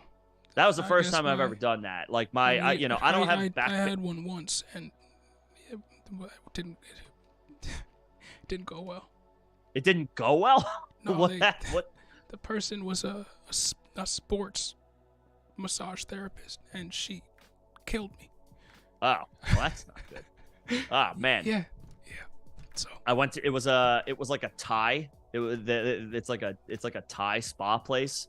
That was the I first guess time I've my- ever done that. Like I I don't have back. I had one once, and it didn't go well. It didn't go well. No, what? What? The person was a sports massage therapist, and she killed me. Oh, well, that's not good. Oh man. Yeah. So I went to. It was like a Thai. It's like a Thai spa place.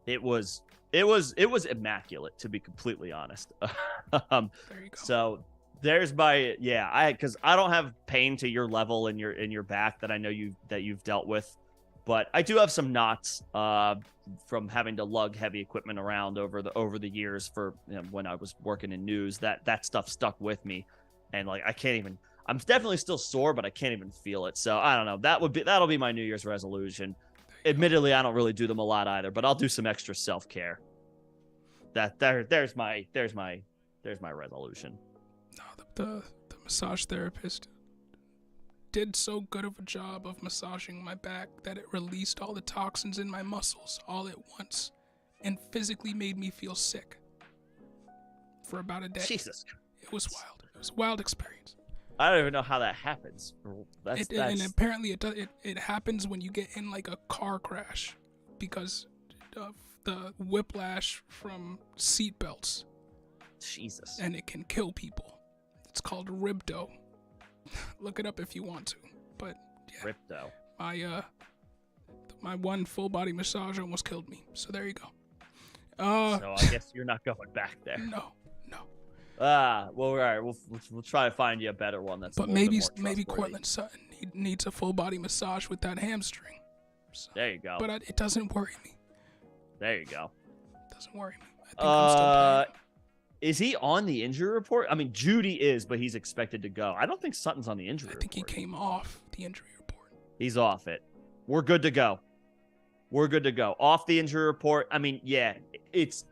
It was immaculate, to be completely honest. there you go. So there's because I don't have pain to your level in your back that I know you've dealt with, but I do have some knots from having to lug heavy equipment around over the years for when I was working in news. That stuff stuck with me, and like I'm definitely still sore, but I can't even feel it. So I don't know. That'll be my New Year's resolution. Admittedly, I don't really do them a lot either, but I'll do some extra self-care. There's my resolution. No, the massage therapist did so good of a job of massaging my back that it released all the toxins in my muscles all at once and physically made me feel sick for about a day. Jesus. It was wild. It was a wild experience. I don't even know how that happens. And apparently it happens when you get in like a car crash because of the whiplash from seat belts. Jesus. And it can kill people. It's called ribdo. Look it up if you want to. But yeah, Ribdo. My one full body massage almost killed me. So there you go. So I guess you're not going back there. No. Well, all right. We'll try to find you a better one. But maybe Cortland Sutton needs a full body massage with that hamstring. So, there you go. But it doesn't worry me. There you go. It doesn't worry me. I think I'm still playing. Is he on the injury report? I mean, Judy is, but he's expected to go. I don't think Sutton's on the injury report. I think he came off the injury report. He's off it. We're good to go. Off the injury report. I mean, yeah, it's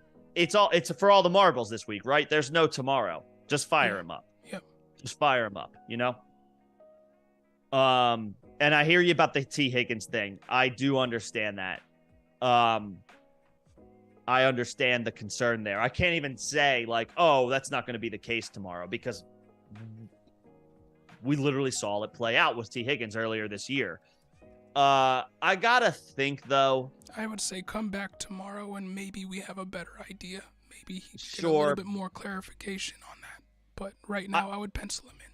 for all the marbles this week, right? There's no tomorrow. Just fire him up. Yep. Just fire him up, And I hear you about the T. Higgins thing. I do understand that. I understand the concern there. I can't even say like, oh, that's not going to be the case tomorrow because we literally saw it play out with T. Higgins earlier this year. I gotta think though. I would say come back tomorrow and maybe we have a better idea. Maybe he can get a little bit more clarification on that. But right now, I would pencil him in.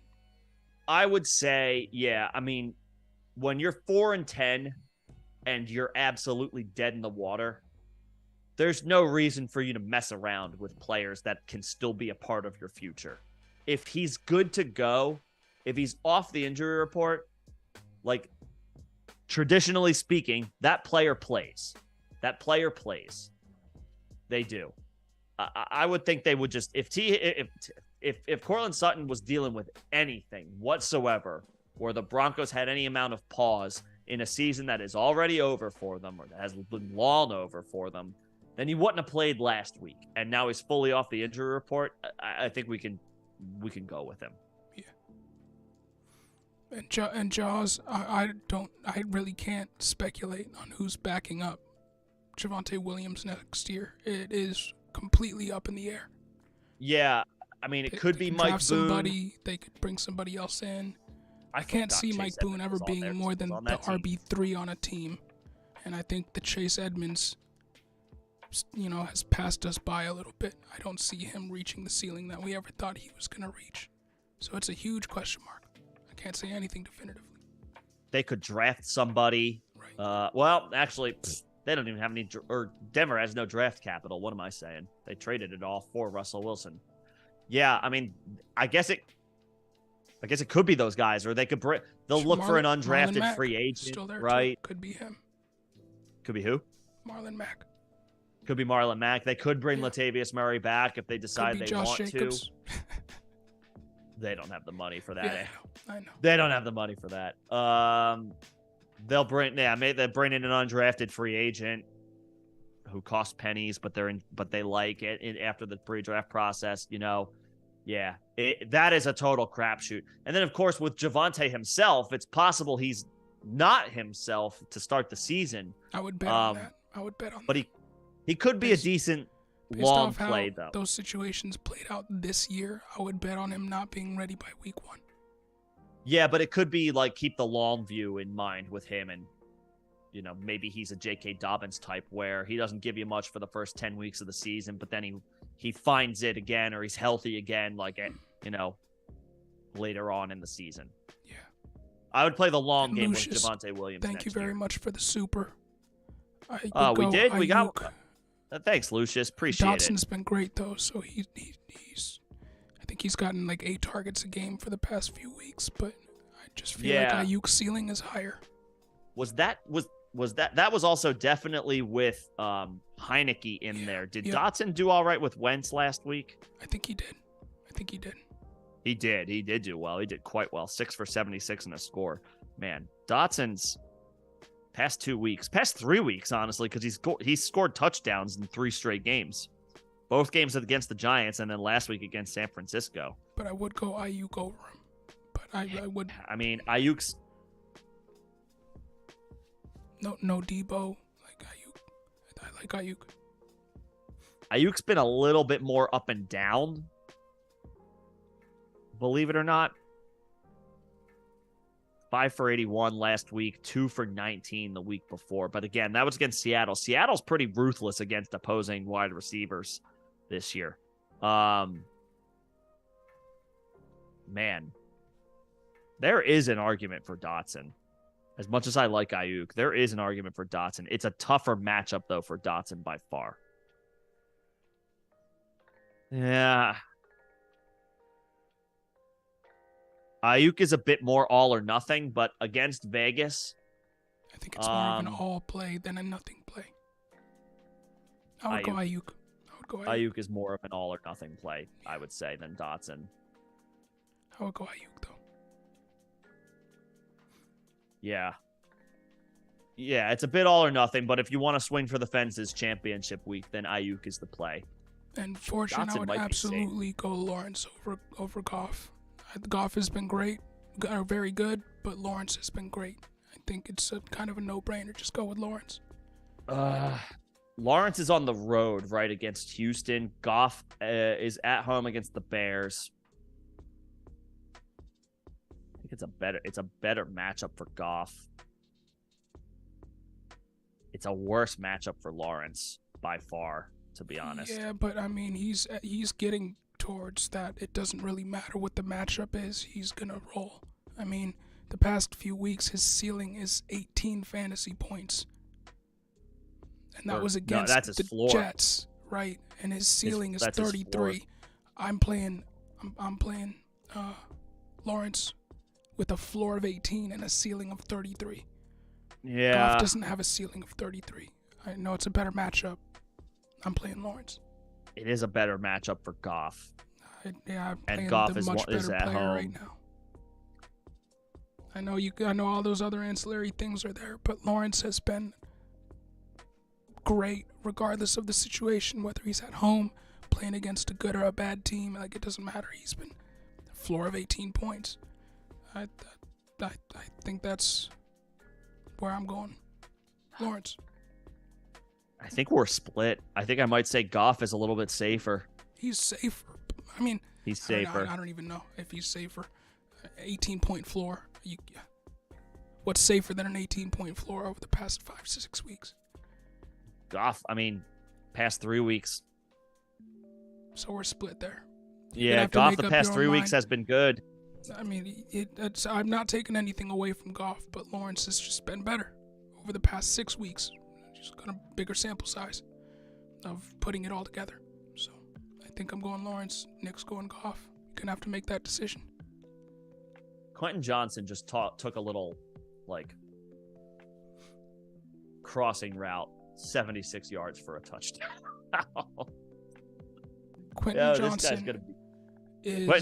I would say, yeah. I mean, when you're 4-10 and you're absolutely dead in the water, there's no reason for you to mess around with players that can still be a part of your future. If he's good to go, if he's off the injury report, like traditionally speaking, that player plays. They do. I would think they would just if Cortland Sutton was dealing with anything whatsoever, or the Broncos had any amount of pause in a season that is already over for them, or that has been long over for them, then he wouldn't have played last week. And now he's fully off the injury report. I think we can go with him. Yeah. And Jaws, I really can't speculate on who's backing up Javonte Williams next year. It is completely up in the air. Yeah, I mean, it could be Mike Boone. They could bring somebody else in. I can't see Mike Boone ever being more than the RB3 on a team. And I think the Chase Edmonds, has passed us by a little bit. I don't see him reaching the ceiling that we ever thought he was going to reach. So it's a huge question mark. I can't say anything definitively. They could draft somebody. Right. Well, actually, they don't even have any, or Denver has no draft capital. What am I saying? They traded it all for Russell Wilson. Yeah, I mean, I guess it could be those guys, or they could they'll look for an undrafted free agent, still there right? Too. Could be him. Could be who? Marlon Mack. Could be Marlon Mack. They could bring Latavius Murray back if they decide they Josh want Jacobs. to. They don't have the money for that. Yeah, I know. They don't have the money for that. They'll bring in an undrafted free agent who costs pennies, but they like it after the pre-draft process. Yeah, that is a total crapshoot. And then of course with Javonte himself, it's possible he's not himself to start the season. I would bet on that. I would bet on but that. He could be a decent long play, though. Those situations played out this year, I would bet on him not being ready by week 1. Yeah, but it could be like keep the long view in mind with him, and maybe he's a J.K. Dobbins type where he doesn't give you much for the first 10 weeks of the season, but then he finds it again, or he's healthy again, like later on in the season. Yeah, I would play the long and game Lucius, with Javonte Williams. Thank you very much for the super. We did. We got. Thanks, Lucius. Appreciate it. Dotson's been great though, so he's. I think he's gotten like 8 targets a game for the past few weeks, but I just feel like Ayuk's ceiling is higher. That was also definitely with Heineke in there. Did Dotson do all right with Wentz last week? I think he did. He did do well. He did quite well. 6 for 76 and a score. Man, Dotson's past 3 weeks, honestly, because he's scored touchdowns in 3 straight games. Both games against the Giants, and then last week against San Francisco. But I would go Ayuk over him. But I would. I mean, Ayuk's. No Debo. Like Ayuk. I like Ayuk. Ayuk's been a little bit more up and down. Believe it or not. 5 for 81 last week, 2 for 19 the week before. But again, that was against Seattle. Seattle's pretty ruthless against opposing wide receivers this year. Man, there is an argument for Dotson. As much as I like Ayuk, there is an argument for Dotson. It's a tougher matchup, though, for Dotson by far. Yeah. Ayuk is a bit more all or nothing, but against Vegas, I think it's more of an all play than a nothing play. I would go Ayuk. Ayuk is more of an all or nothing play, I would say, than Dotson. I would go Ayuk, though. Yeah. Yeah, it's a bit all or nothing, but if you want to swing for the fences championship week, then Ayuk is the play. And fortunately, I would absolutely go Lawrence over Goff. Goff has been great, very good, but Lawrence has been great. I think it's kind of a no-brainer. Just go with Lawrence. Lawrence is on the road, right, against Houston. Goff is at home against the Bears. I think it's a better matchup for Goff. It's a worse matchup for Lawrence by far, to be honest. Yeah, but I mean, he's getting towards that. It doesn't really matter what the matchup is. He's gonna roll. I mean, the past few weeks, his ceiling is 18 fantasy points. And that was against the Jets, right? And his ceiling is 33. I'm playing Lawrence with a floor of 18 and a ceiling of 33. Yeah. Goff doesn't have a ceiling of 33. I know it's a better matchup. I'm playing Lawrence. It is a better matchup for Goff. I'm playing and Goff the much better at player home right now. I know all those other ancillary things are there, but Lawrence has been great regardless of the situation, whether he's at home playing against a good or a bad team. Like, it doesn't matter. He's been a floor of 18 points. I think that's where I'm going. Lawrence. I think we're split. I think I might say Goff is a little bit safer. He's safer. I mean, he's safer. I don't even know if he's safer. 18-point floor. What's safer than an 18-point floor over the past 5-6 weeks? Goff, I mean, past 3 weeks. So we're split there. Yeah, Goff the past 3 weeks has been good. I mean, I'm not taking anything away from Goff, but Lawrence has just been better over the past 6 weeks. Just got a bigger sample size of putting it all together. So I think I'm going Lawrence. Nick's going Goff. You're going to have to make that decision. Quentin Johnson just took a little, crossing route, 76 yards for a touchdown. Quentin Johnson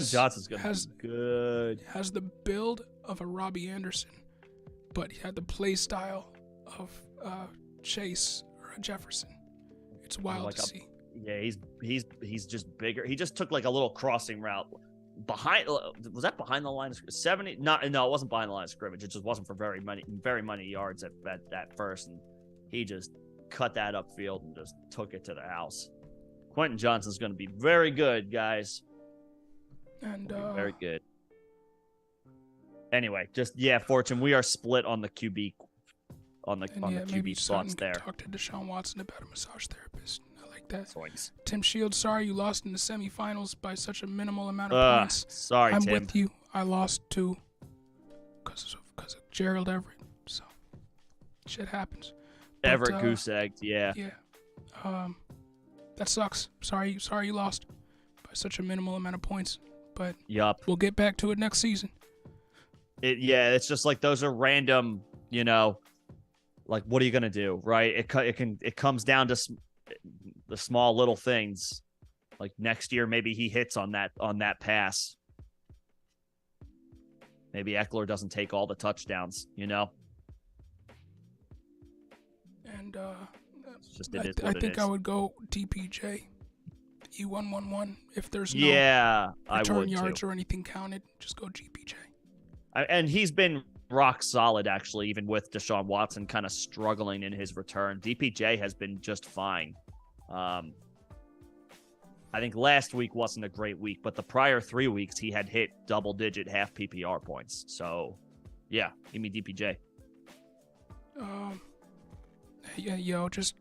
Johnson's going to be good. Has the build of a Robbie Anderson, but he had the play style of Chase or a Jefferson. It's wild to see. Yeah, he's just bigger. He just took a little crossing route behind. Was that behind the line of scrimmage? 70? No, it wasn't behind the line of scrimmage. It just wasn't for very many yards at first, and he just cut that upfield and just took it to the house. Quentin Johnson's going to be very good, guys. And very good. Anyway, Fortune, we are split on the QB QB slots there. Talk to Deshaun Watson about a massage therapist. I like that. Points. Tim Shields, sorry you lost in the semifinals by such a minimal amount of points. Sorry, I'm Tim. with you. I lost too because of Gerald Everett. So shit happens. Everett goose egged, yeah. Yeah. That sucks. Sorry you lost by such a minimal amount of points. But we'll get back to it next season. It's just like those are random, like what are you gonna do, right? It comes down to the small little things. Like next year, maybe he hits on that pass. Maybe Eckler doesn't take all the touchdowns, And I think I would go DPJ. E111 if there's no return yards or anything counted, just go GPJ. And he's been rock solid, actually, even with Deshaun Watson kind of struggling in his return. DPJ has been just fine. I think last week wasn't a great week, but the prior 3 weeks he had hit double-digit half PPR points. So, yeah, give me DPJ.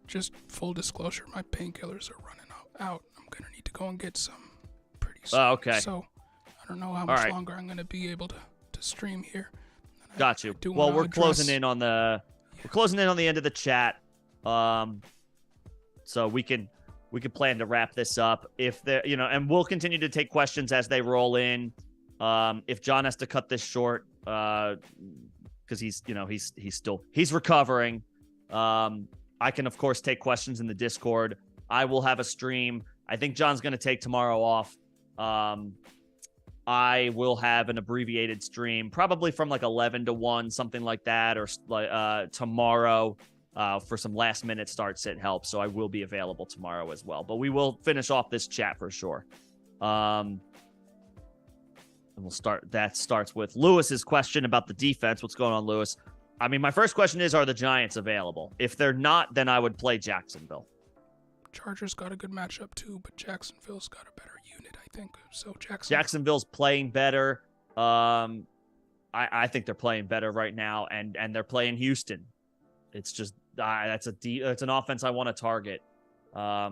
Just full disclosure, my painkillers are running out. I'm gonna need to go and get some pretty soon. Oh, okay. So I don't know how much longer I'm gonna be able to stream here. Got you. Well, we're closing in on the end of the chat. So we can plan to wrap this up if there, and we'll continue to take questions as they roll in. If John has to cut this short, because he's recovering. I can of course take questions in the Discord. I will have a stream. I think John's going to take tomorrow off. I will have an abbreviated stream, probably from like 11 to 1, something like that, or tomorrow for some last minute start sit help. So I will be available tomorrow as well. But we will finish off this chat for sure. And we'll start. That starts with Lewis's question about the defense. What's going on, Lewis? I mean, my first question is, are the Giants available? If they're not, then I would play Jacksonville. Chargers got a good matchup too, but Jacksonville's got a better unit, I think. So Jacksonville's playing better. I think they're playing better right now, and they're playing Houston. It's just that's an offense I want to target. I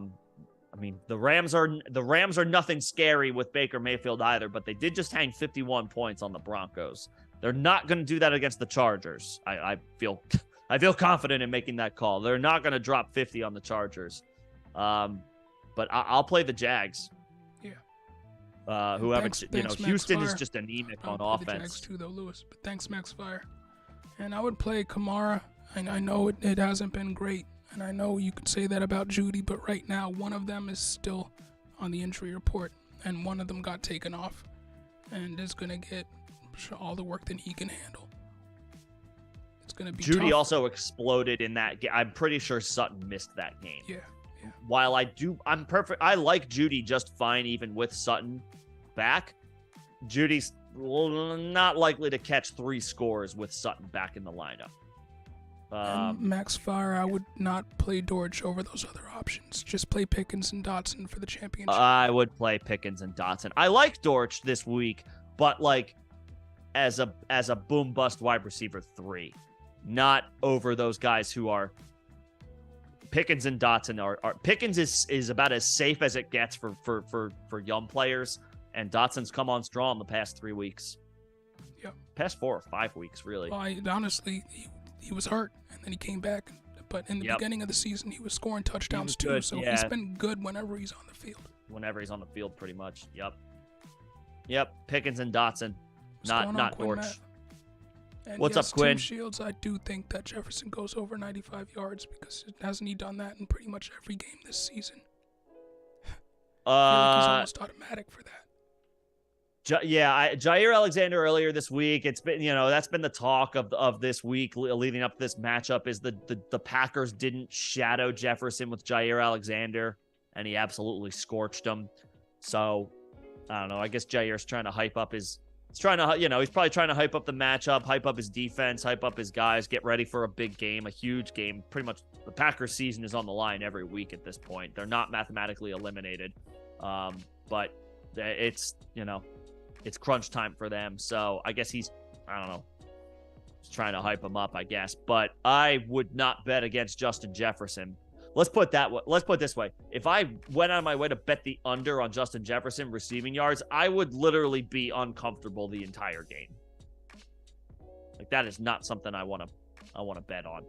mean, the Rams are nothing scary with Baker Mayfield either, but they did just hang 51 points on the Broncos. They're not going to do that against the Chargers. I feel confident in making that call. They're not going to drop 50 on the Chargers. But I'll play the Jags. Yeah. Houston is just anemic on offense. The Jags too, though, Lewis. But thanks, Max Fire. And I would play Kamara. I know it hasn't been great, and I know you could say that about Judy, but right now one of them is still on the injury report, and one of them got taken off, and is gonna get all the work that he can handle. It's gonna be Judy tough. also exploded in that game. I'm pretty sure Sutton missed that game. Yeah. While I'm perfect. I like Judy just fine, even with Sutton back. Judy's not likely to catch 3 scores with Sutton back in the lineup. Max Fire, I would not play Dortch over those other options. Just play Pickens and Dotson for the championship. I would play Pickens and Dotson. I like Dortch this week, but like as a boom bust wide receiver 3, not over those guys who are. Pickens and Dotson are Pickens is about as safe as it gets for young players, and Dotson's come on strong the past 3 weeks. Yeah, past 4 or 5 weeks, really. Well, honestly, he was hurt, and then he came back. But in the beginning of the season, he was scoring touchdowns too. So he's been good whenever he's on the field. Whenever he's on the field, pretty much. Yep. Pickens and Dotson, not Dortch. And What's up, Quinn? Tim Shields, I do think that Jefferson goes over 95 yards because hasn't he done that in pretty much every game this season? I feel like he's almost automatic for that. Jair Alexander earlier this week. It's been, that's been the talk of this week leading up to this matchup is the Packers didn't shadow Jefferson with Jair Alexander, and he absolutely scorched him. So I don't know. I guess Jair's trying to hype up his. He's trying to, he's probably trying to hype up the matchup, hype up his defense, hype up his guys, get ready for a big game, a huge game. Pretty much the Packers season is on the line every week at this point. They're not mathematically eliminated. But it's, it's crunch time for them. So I guess he's, I don't know, just trying to hype him up, I guess. But I would not bet against Justin Jefferson. Let's put it this way. If I went on my way to bet the under on Justin Jefferson receiving yards, I would literally be uncomfortable the entire game. Like, that is not something I want to bet on.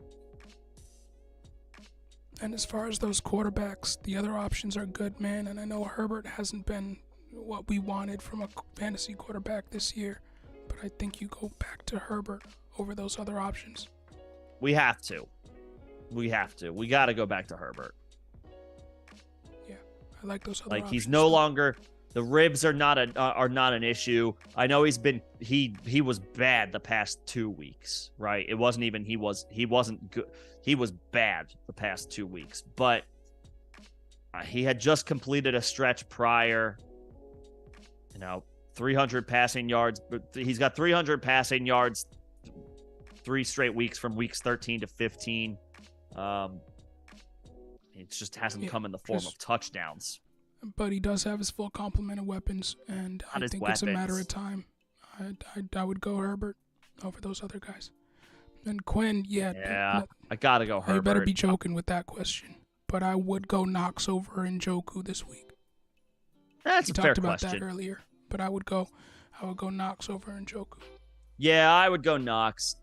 And as far as those quarterbacks, the other options are good, man. And I know Herbert hasn't been what we wanted from a fantasy quarterback this year, but I think you go back to Herbert over those other options. We have to. We got to go back to Herbert. Yeah, I like those other options. He's no longer, the ribs are not an issue. I know he was bad the past 2 weeks, right? It wasn't even he wasn't good. He was bad the past 2 weeks, but he had just completed a stretch prior. 300 passing yards, but he's got 300 passing yards 3 straight weeks from weeks 13 to 15. It just hasn't come in the form of touchdowns. But he does have his full complement of weapons, and I think it's a matter of time. I would go Herbert over those other guys. And Quinn, I gotta go Herbert. You better be joking with that question. But I would go Knox over Njoku this week. That's a fair question. We talked about that earlier, but I would go Knox over Njoku. Yeah, I would go Knox.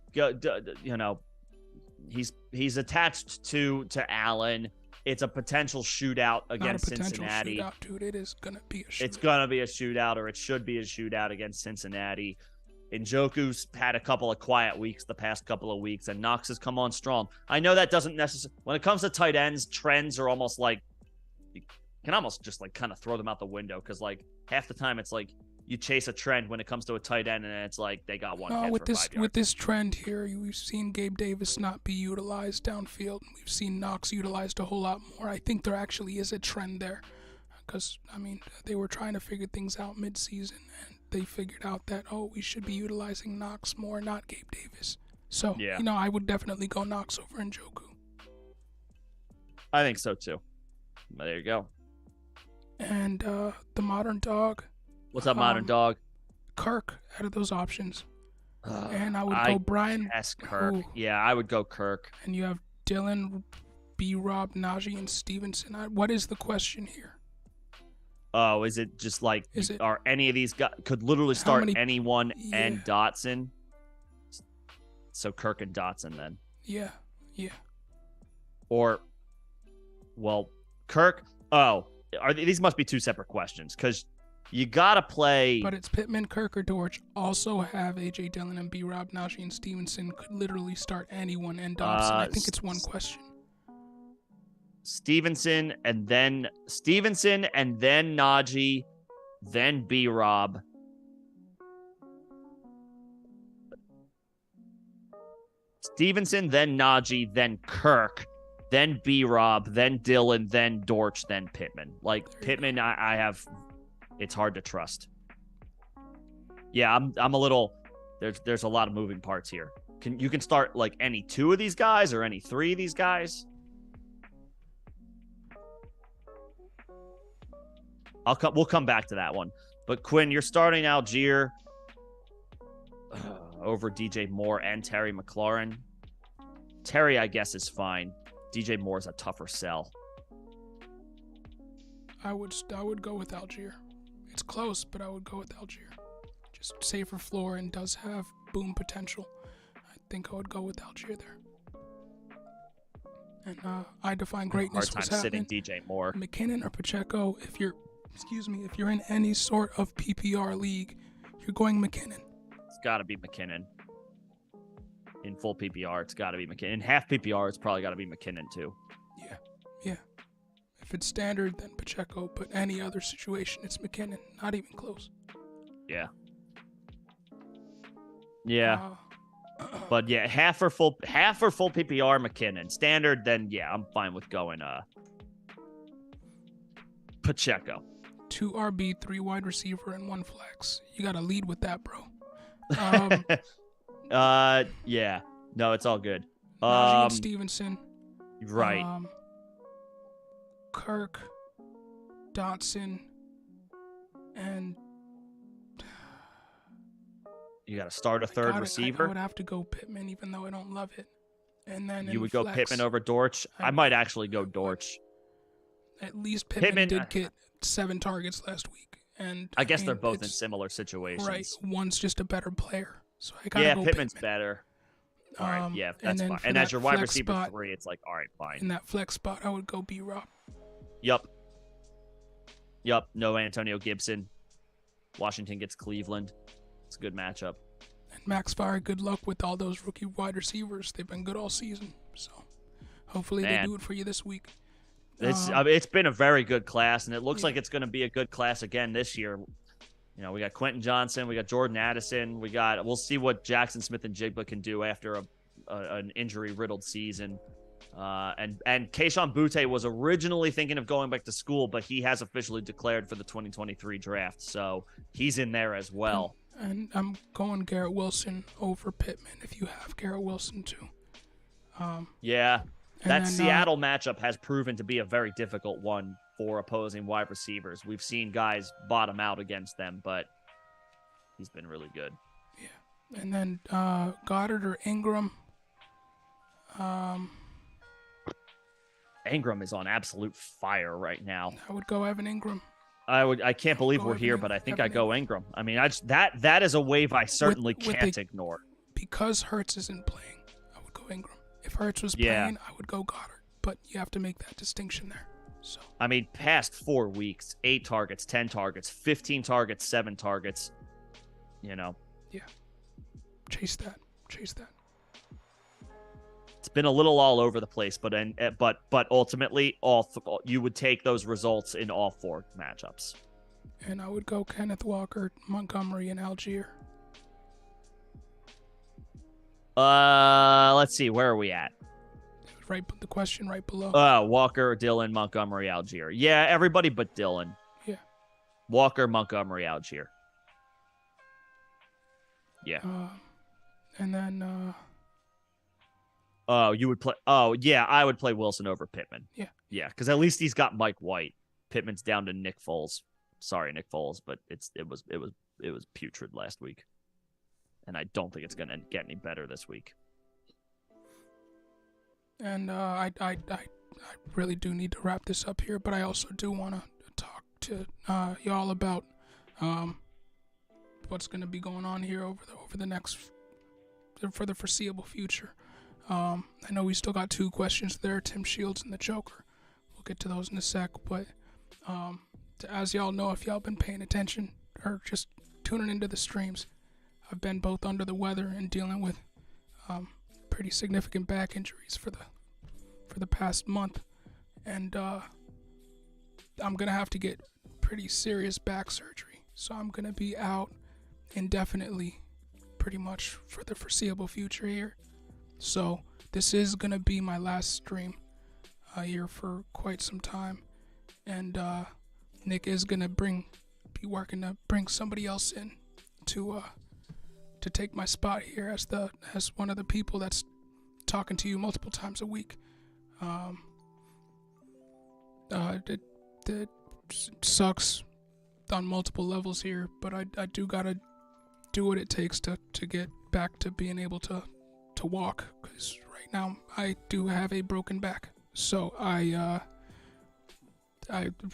He's attached to Allen. It's a potential shootout against Cincinnati. Shootout, dude. It is gonna be a shootout. It's gonna be a shootout, or it should be a shootout against Cincinnati. Njoku's had a couple of quiet weeks the past couple of weeks, and Knox has come on strong. I know that doesn't necessarily. When it comes to tight ends, trends are almost like you can almost just like kind of throw them out the window, because like half the time it's like you chase a trend when it comes to a tight end, and it's like they got one catch for 5 yards. With this trend here, we've seen Gabe Davis not be utilized downfield. We've seen Knox utilized a whole lot more. I think there actually is a trend there, because they were trying to figure things out mid-season, and they figured out that we should be utilizing Knox more, not Gabe Davis. So I would definitely go Knox over Njoku. I think so too. But there you go. And the modern dog. What's up, modern dog? Kirk out of those options. And I would go Brian. Yes, Kirk. Yeah, I would go Kirk. And you have Dylan, B-Rob, Najee, and Stevenson. What is the question here? Oh, is it just like, are any of these guys, could literally start anyone and Dotson? So Kirk and Dotson then. Yeah. Or, well, Kirk, these must be 2 separate questions, because you gotta play. But it's Pittman, Kirk, or Dortch. Also have A.J. Dillon and B-Rob, Najee, and Stevenson could literally start anyone and Dotson. I think it's one question. Stevenson and then Najee, then B-Rob. Stevenson, then Najee, then Kirk, then B-Rob, then Dillon, then Dortch, then Pittman. Like Pittman, I have. It's hard to trust. Yeah, I'm a little. There's a lot of moving parts here. You can start like any 2 of these guys or any 3 of these guys. We'll come back to that one. But Quinn, you're starting Algier over DJ Moore and Terry McLaurin. Terry, I guess, is fine. DJ Moore is a tougher sell. I would go with Algier. It's close, but I would go with Algier. Just safer floor and does have boom potential. I think I would go with Algier there. And I define greatness. Hard time sitting DJ Moore. McKinnon or Pacheco. If you're in any sort of PPR league, you're going McKinnon. It's got to be McKinnon. In full PPR, it's got to be McKinnon. In half PPR, it's probably got to be McKinnon too. Yeah. If it's standard, then Pacheco. But any other situation, it's McKinnon. Not even close. Yeah. But yeah, half for full PPR McKinnon. Standard, then yeah, I'm fine with going Pacheco. 2 RB, 3 wide receiver, and 1 flex. You got to lead with that, bro. Yeah. No, it's all good. Najee and Stevenson. Right. Kirk, Dotson, and you got to start a third receiver. I would have to go Pittman, even though I don't love it. And then you would go Pittman over Dortch. I might actually go Dortch. At least Pittman did get 7 targets last week, and I guess they're both in similar situations. Right, one's just a better player, so I gotta go Pittman's Pittman. Better. All right, yeah, that's fine. And as your wide receiver 3, it's like, all right, fine. In that flex spot, I would go B-Rob. Yup. No Antonio Gibson. Washington gets Cleveland. It's a good matchup. And Max Fire, good luck with all those rookie wide receivers. They've been good all season, so hopefully they do it for you this week. It's been a very good class, and it looks like it's going to be a good class again this year. You know, we got Quentin Johnson, we got Jordan Addison, we'll see what Jackson Smith and Jigba can do after an injury-riddled season. And Kayshon Boutte was originally thinking of going back to school, but he has officially declared for the 2023 draft, so he's in there as well. And I'm going Garrett Wilson over Pittman if you have Garrett Wilson too. That Seattle matchup has proven to be a very difficult one for opposing wide receivers. We've seen guys bottom out against them, but he's been really good. Yeah. And then Goddard or Ingram. Ingram is on absolute fire right now. I would go Evan Ingram. I can't believe we're here, but I think I go Ingram. I mean, that is a wave I certainly can't ignore. Because Hurts isn't playing, I would go Ingram. If Hurts was playing, I would go Goddard. But you have to make that distinction there. So I mean, past 4 weeks, 8 targets, 10 targets, 15 targets, 7 targets. You know. Yeah. Chase that. It's been a little all over the place, but ultimately, you would take those results in all 4 matchups. And I would go Kenneth Walker, Montgomery, and Algier. Let's see, where are we at? Right, the question right below. Walker, Dillon, Montgomery, Algier. Yeah, everybody but Dillon. Yeah. Walker, Montgomery, Algier. Yeah. And then. You would play. Oh, yeah, I would play Wilson over Pittman. Yeah. Yeah, because at least he's got Mike White. Pittman's down to Nick Foles. Sorry, Nick Foles, but it was putrid last week, and I don't think it's gonna get any better this week. And I really do need to wrap this up here, but I also do want to talk to y'all about what's going to be going on here over the foreseeable future. I know we still got 2 questions there, Tim Shields and the Joker. We'll get to those in a sec, but as y'all know, if y'all been paying attention or just tuning into the streams, I've been both under the weather and dealing with pretty significant back injuries for the past month, and I'm gonna have to get pretty serious back surgery, so I'm gonna be out indefinitely pretty much for the foreseeable future here. So this is gonna be my last stream here for quite some time, and Nick is gonna be working to bring somebody else in to take my spot here as one of the people that's talking to you multiple times a week. It sucks on multiple levels here, but I do gotta do what it takes to get back to being able to walk, because right now I do have a broken back. So I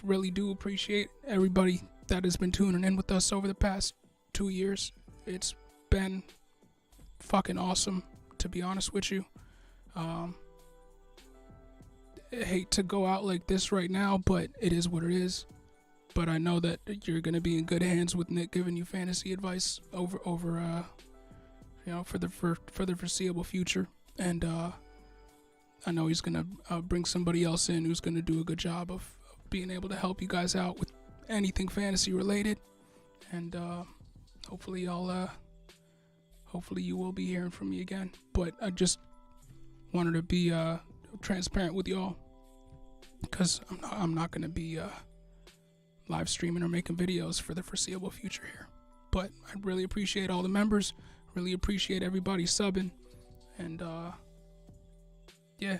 really do appreciate everybody that has been tuning in with us over the past 2 years. It's been fucking awesome, to be honest with you. I hate to go out like this right now, but it is what it is. But I know that you're gonna be in good hands with Nick giving you fantasy advice over for the foreseeable future. And I know he's gonna bring somebody else in who's gonna do a good job of being able to help you guys out with anything fantasy related. And hopefully you will be hearing from me again. But I just wanted to be transparent with y'all, because I'm not gonna be live streaming or making videos for the foreseeable future here. But I really appreciate all the members. Really appreciate everybody subbing. And yeah,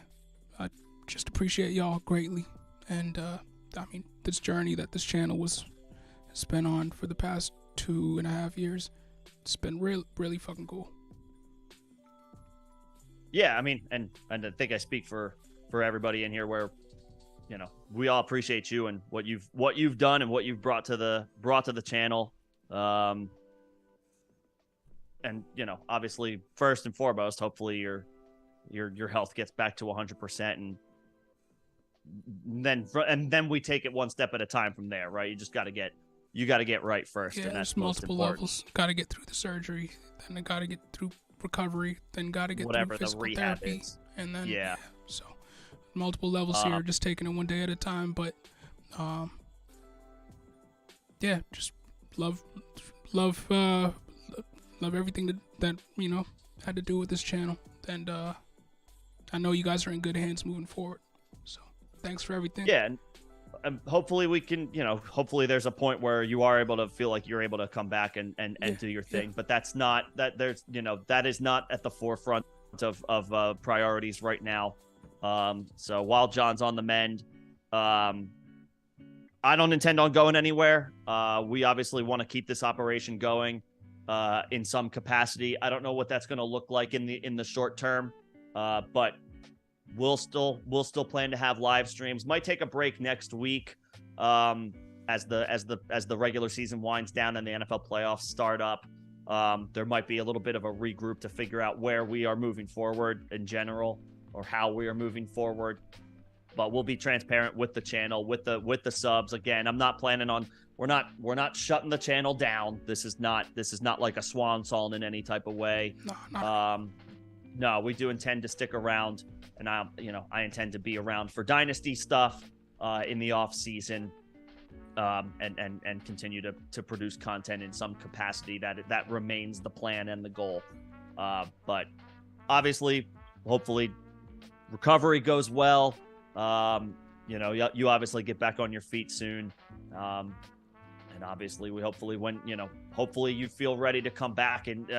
I just appreciate y'all greatly. And I mean, this journey that this channel has been on for the past 2.5 years, it's been really fucking cool. Yeah, I mean, and I think I speak for everybody in here where, you know, we all appreciate you and what you've done and what you've brought to the channel. And, you know, obviously first and foremost, hopefully your health gets back to 100%, and then we take it one step at a time from there, right? You just got to get right first. Yeah, and that's there's multiple levels. Got to get through the surgery, then I got to get through recovery, then got to get whatever through physical the rehab therapy, is. and then yeah. So multiple levels here, just taking it one day at a time. But yeah, just love everything that you know had to do with this channel, and I know you guys are in good hands moving forward. So thanks for everything. Yeah, and hopefully we can, you know, hopefully there's a point where you are able to feel like you're able to come back and do your thing. But that's not there's, you know, that is not at the forefront of priorities right now. So while John's on the mend, I don't intend on going anywhere. We obviously want to keep this operation going in some capacity. I don't know what that's going to look like in the short term, but we'll still plan to have live streams. Might take a break next week as the regular season winds down and the NFL playoffs start up. There might be a little bit of a regroup to figure out where we are moving forward in general, or how we are moving forward. But we'll be transparent with the channel, with the subs. Again, I'm not planning on, we're not shutting the channel down. This is not like a swan song in any type of way. No, we do intend to stick around, and I intend to be around for Dynasty stuff in the off season, and continue to produce content in some capacity. That remains the plan and the goal. But obviously, hopefully, recovery goes well. You obviously get back on your feet soon. And obviously hopefully you feel ready to come back and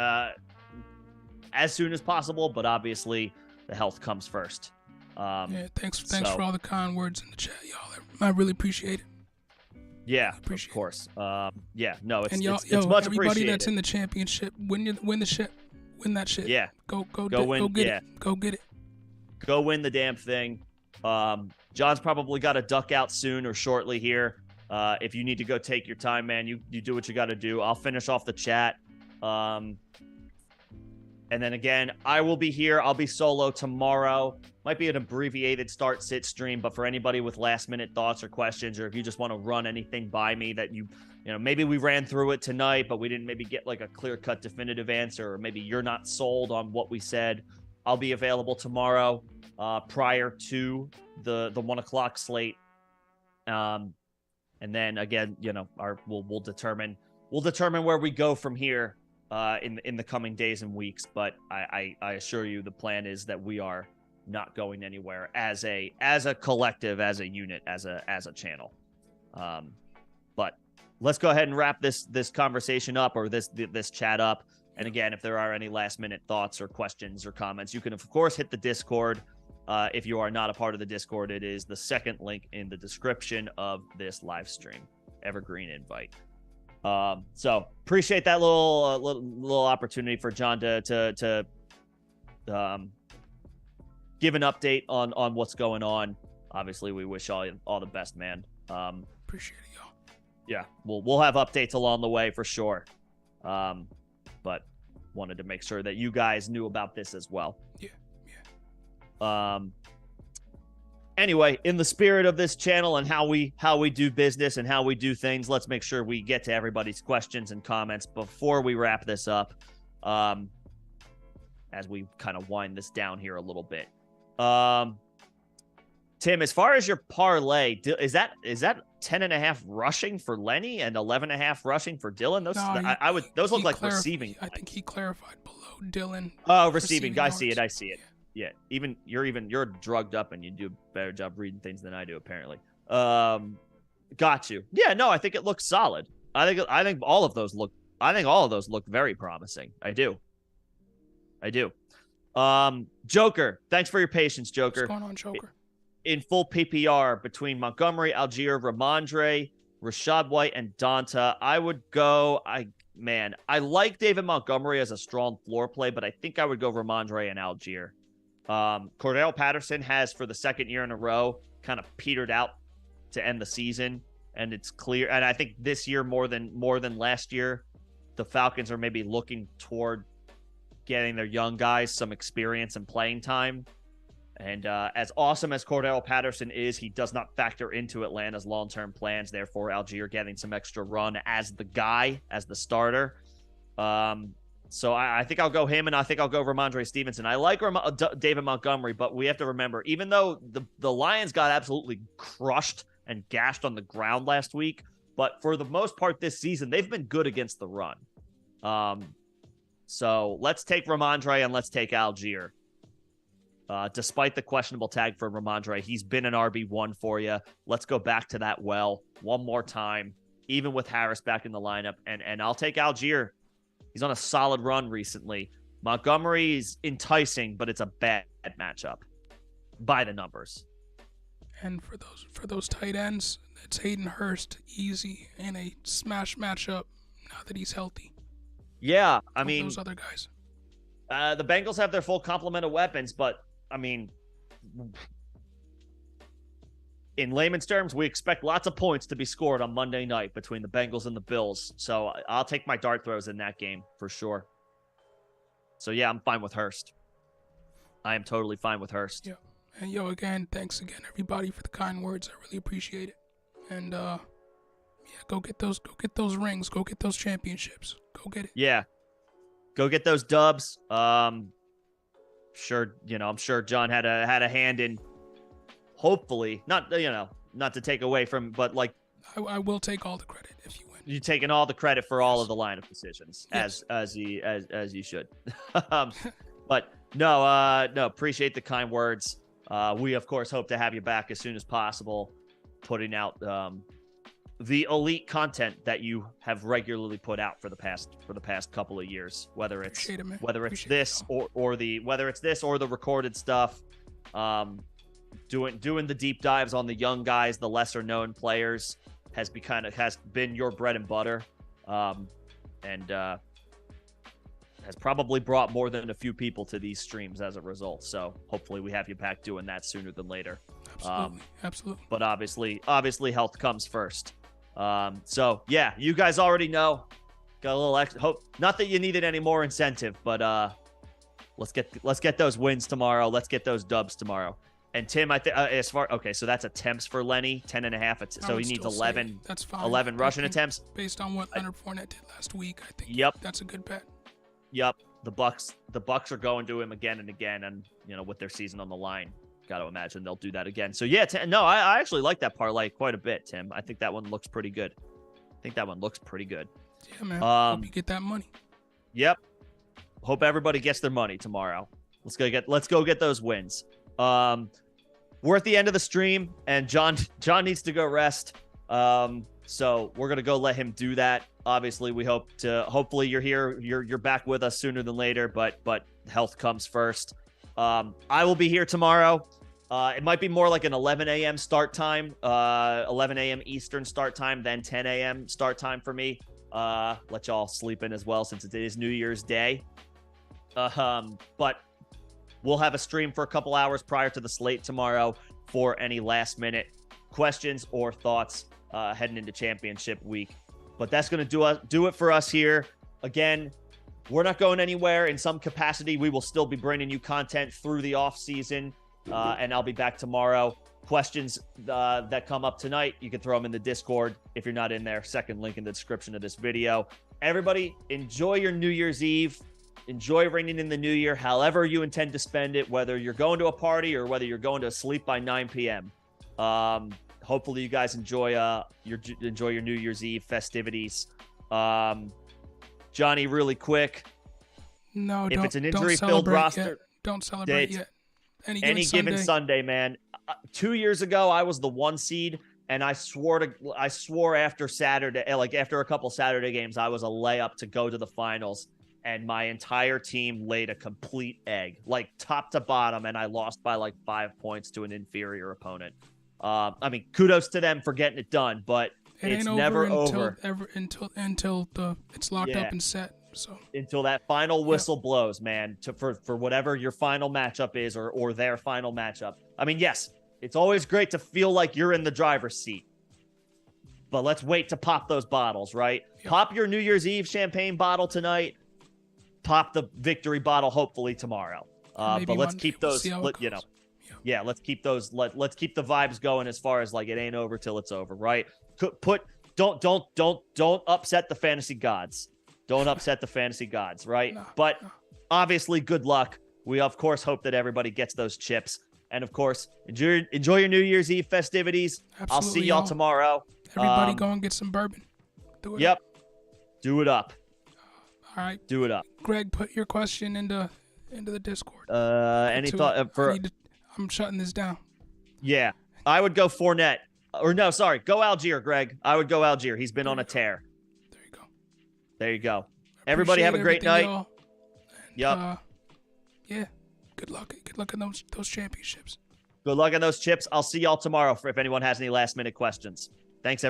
as soon as possible, but obviously the health comes first. Thanks for all the kind words in the chat, y'all. I really appreciate it. Yeah, of course. It's much everybody appreciated. That's in the championship, win that shit. Yeah. Go win, get yeah. it. Go get it. Go win the damn thing. John's probably got to duck out soon or shortly here. If you need to go take your time, man, you do what you got to do. I'll finish off the chat. And then again, I will be here. I'll be solo tomorrow. Might be an abbreviated start-sit stream, but for anybody with last-minute thoughts or questions, or if you just want to run anything by me that you know, maybe we ran through it tonight, but we didn't maybe get like a clear-cut definitive answer, or maybe you're not sold on what we said, I'll be available tomorrow prior to the 1 o'clock slate. And then again, we'll determine where we go from here in the coming days and weeks. But I assure you, the plan is that we are not going anywhere as a collective, as a unit, as a channel. But let's go ahead and wrap this conversation up, or this chat up. And again, if there are any last minute thoughts or questions or comments, you can of course hit the Discord. If you are not a part of the Discord, it is the second link in the description of this live stream. Evergreen invite. So appreciate that little opportunity for John to give an update on what's going on. Obviously, we wish all the best, man. Appreciate it, y'all. Yeah, we'll have updates along the way for sure. But wanted to make sure that you guys knew about this as well. Anyway, in the spirit of this channel and how we do business and how we do things, let's make sure we get to everybody's questions and comments before we wrap this up, as we kind of wind this down here a little bit. Tim, as far as your parlay, is that 10.5 rushing for Lenny and 11.5 rushing for Dylan? Those look like receiving. I think he clarified below Dylan. Oh, receiving. I see it. Yeah. You're drugged up and you do a better job reading things than I do, apparently. Got you. Yeah, no, I think it looks solid. I think all of those look very promising. I do. Joker, thanks for your patience, Joker. What's going on, Joker? In full PPR between Montgomery, Algier, Ramondre, Rashad White, and Donta, I would go. I like David Montgomery as a strong floor play, but I think I would go Ramondre and Algier. Cordell Patterson has, for the second year in a row, kind of petered out to end the season, and it's clear. And I think this year more than last year, the Falcons are maybe looking toward getting their young guys some experience and playing time. And as awesome as Cordell Patterson is, he does not factor into Atlanta's long-term plans. Therefore, Algier getting some extra run as the guy, as the starter. So I think I'll go him, and I think I'll go Ramondre Stevenson. I like David Montgomery, but we have to remember, even though the Lions got absolutely crushed and gashed on the ground last week, but for the most part this season, they've been good against the run. So let's take Ramondre and let's take Algier. Despite the questionable tag for Ramondre, he's been an RB1 for you. Let's go back to that well one more time, even with Harris back in the lineup. And I'll take Algier. He's on a solid run recently. Montgomery is enticing, but it's a bad matchup by the numbers. And for those tight ends, it's Hayden Hurst, easy, in a smash matchup now that he's healthy. Yeah, I mean, those other guys. The Bengals have their full complement of weapons, but I mean, in layman's terms, we expect lots of points to be scored on Monday night between the Bengals and the Bills. So I'll take my dart throws in that game for sure. So yeah, I'm fine with Hurst. I am totally fine with Hurst. Yeah. And again, thanks again, everybody, for the kind words. I really appreciate it. And go get those rings. Go get those championships. Go get it. Yeah. Go get those dubs. Sure, I'm sure John had a hand in, hopefully, not to take away from, but like, I will take all the credit if you win. You're taking all the credit for all of the lineup decisions, yes. as you should. But no, appreciate the kind words. We of course hope to have you back as soon as possible, putting out the elite content that you have regularly put out for the past couple of years, whether it's this or the recorded stuff, doing the deep dives on the young guys, the lesser known players has been your bread and butter, and has probably brought more than a few people to these streams as a result. So hopefully we have you back doing that sooner than later. Absolutely. But obviously health comes first. So yeah, you guys already know. Got a little extra hope. Not that you needed any more incentive, but let's get those wins tomorrow. Let's get those dubs tomorrow. And Tim, I think so that's attempts for Lenny, 10.5. So he needs 11. That's fine. 11 rushing attempts. Based on what Leonard Fournette did last week, I think that's a good bet. Yep. The Bucks are going to him again and again, and with their season on the line, got to imagine they'll do that again. So yeah, I actually like that parlay quite a bit, Tim. I think that one looks pretty good. Yeah, man. Hope you get that money. Yep. Hope everybody gets their money tomorrow. Let's go get those wins. We're at the end of the stream, and John needs to go rest. So we're gonna go let him do that. Obviously, hopefully you're here. You're back with us sooner than later, but health comes first. I will be here tomorrow. It might be more like an 11 a.m. start time, 11 a.m. Eastern start time, then 10 a.m. start time for me. Let y'all sleep in as well, since it is New Year's Day. But we'll have a stream for a couple hours prior to the slate tomorrow for any last minute questions or thoughts heading into championship week. But that's going to do it for us here. Again, we're not going anywhere. In some capacity, we will still be bringing you content through the off season, and I'll be back tomorrow. Questions that come up tonight, you can throw them in the Discord if you're not in there. Second link in the description of this video. Everybody, enjoy your New Year's Eve. Enjoy ringing in the new year, however you intend to spend it, whether you're going to a party or whether you're going to sleep by 9 p.m. Hopefully you guys enjoy your New Year's Eve festivities. Johnny, really quick. No, if it's an injury-filled roster, don't celebrate yet. Any given Sunday, man. 2 years ago, I was the 1 seed, And I swore after Saturday, like after a couple Saturday games, I was a layup to go to the finals. And my entire team laid a complete egg, like top to bottom. And I lost by like 5 points to an inferior opponent. I mean, kudos to them for getting it done, but it's never over until it's locked up and set. So until that final whistle blows, man, for whatever your final matchup is or their final matchup. I mean, yes, it's always great to feel like you're in the driver's seat, but let's wait to pop those bottles, right? Yep. Pop your New Year's Eve champagne bottle tonight. Pop the victory bottle hopefully tomorrow. But let's keep those, let's keep those. Let's keep the vibes going as far as like it ain't over till it's over, right? Don't upset the fantasy gods. Don't upset the fantasy gods, right? But obviously, good luck. We of course hope that everybody gets those chips, and of course enjoy your New Year's Eve festivities. Absolutely, I'll see y'all tomorrow. Everybody go and get some bourbon. Do it. Yep. Do it up. All right. Do it up. Greg, put your question into the Discord. Any thought for? I'm shutting this down. Yeah, I would go Fournette. Or no, sorry, go Algier, Greg. I would go Algier. He's been on a tear. There you go. There you go. Everybody have a great night. And, yep. Yeah. Good luck. Good luck in those championships. Good luck on those chips. I'll see y'all tomorrow if anyone has any last minute questions. Thanks, everybody.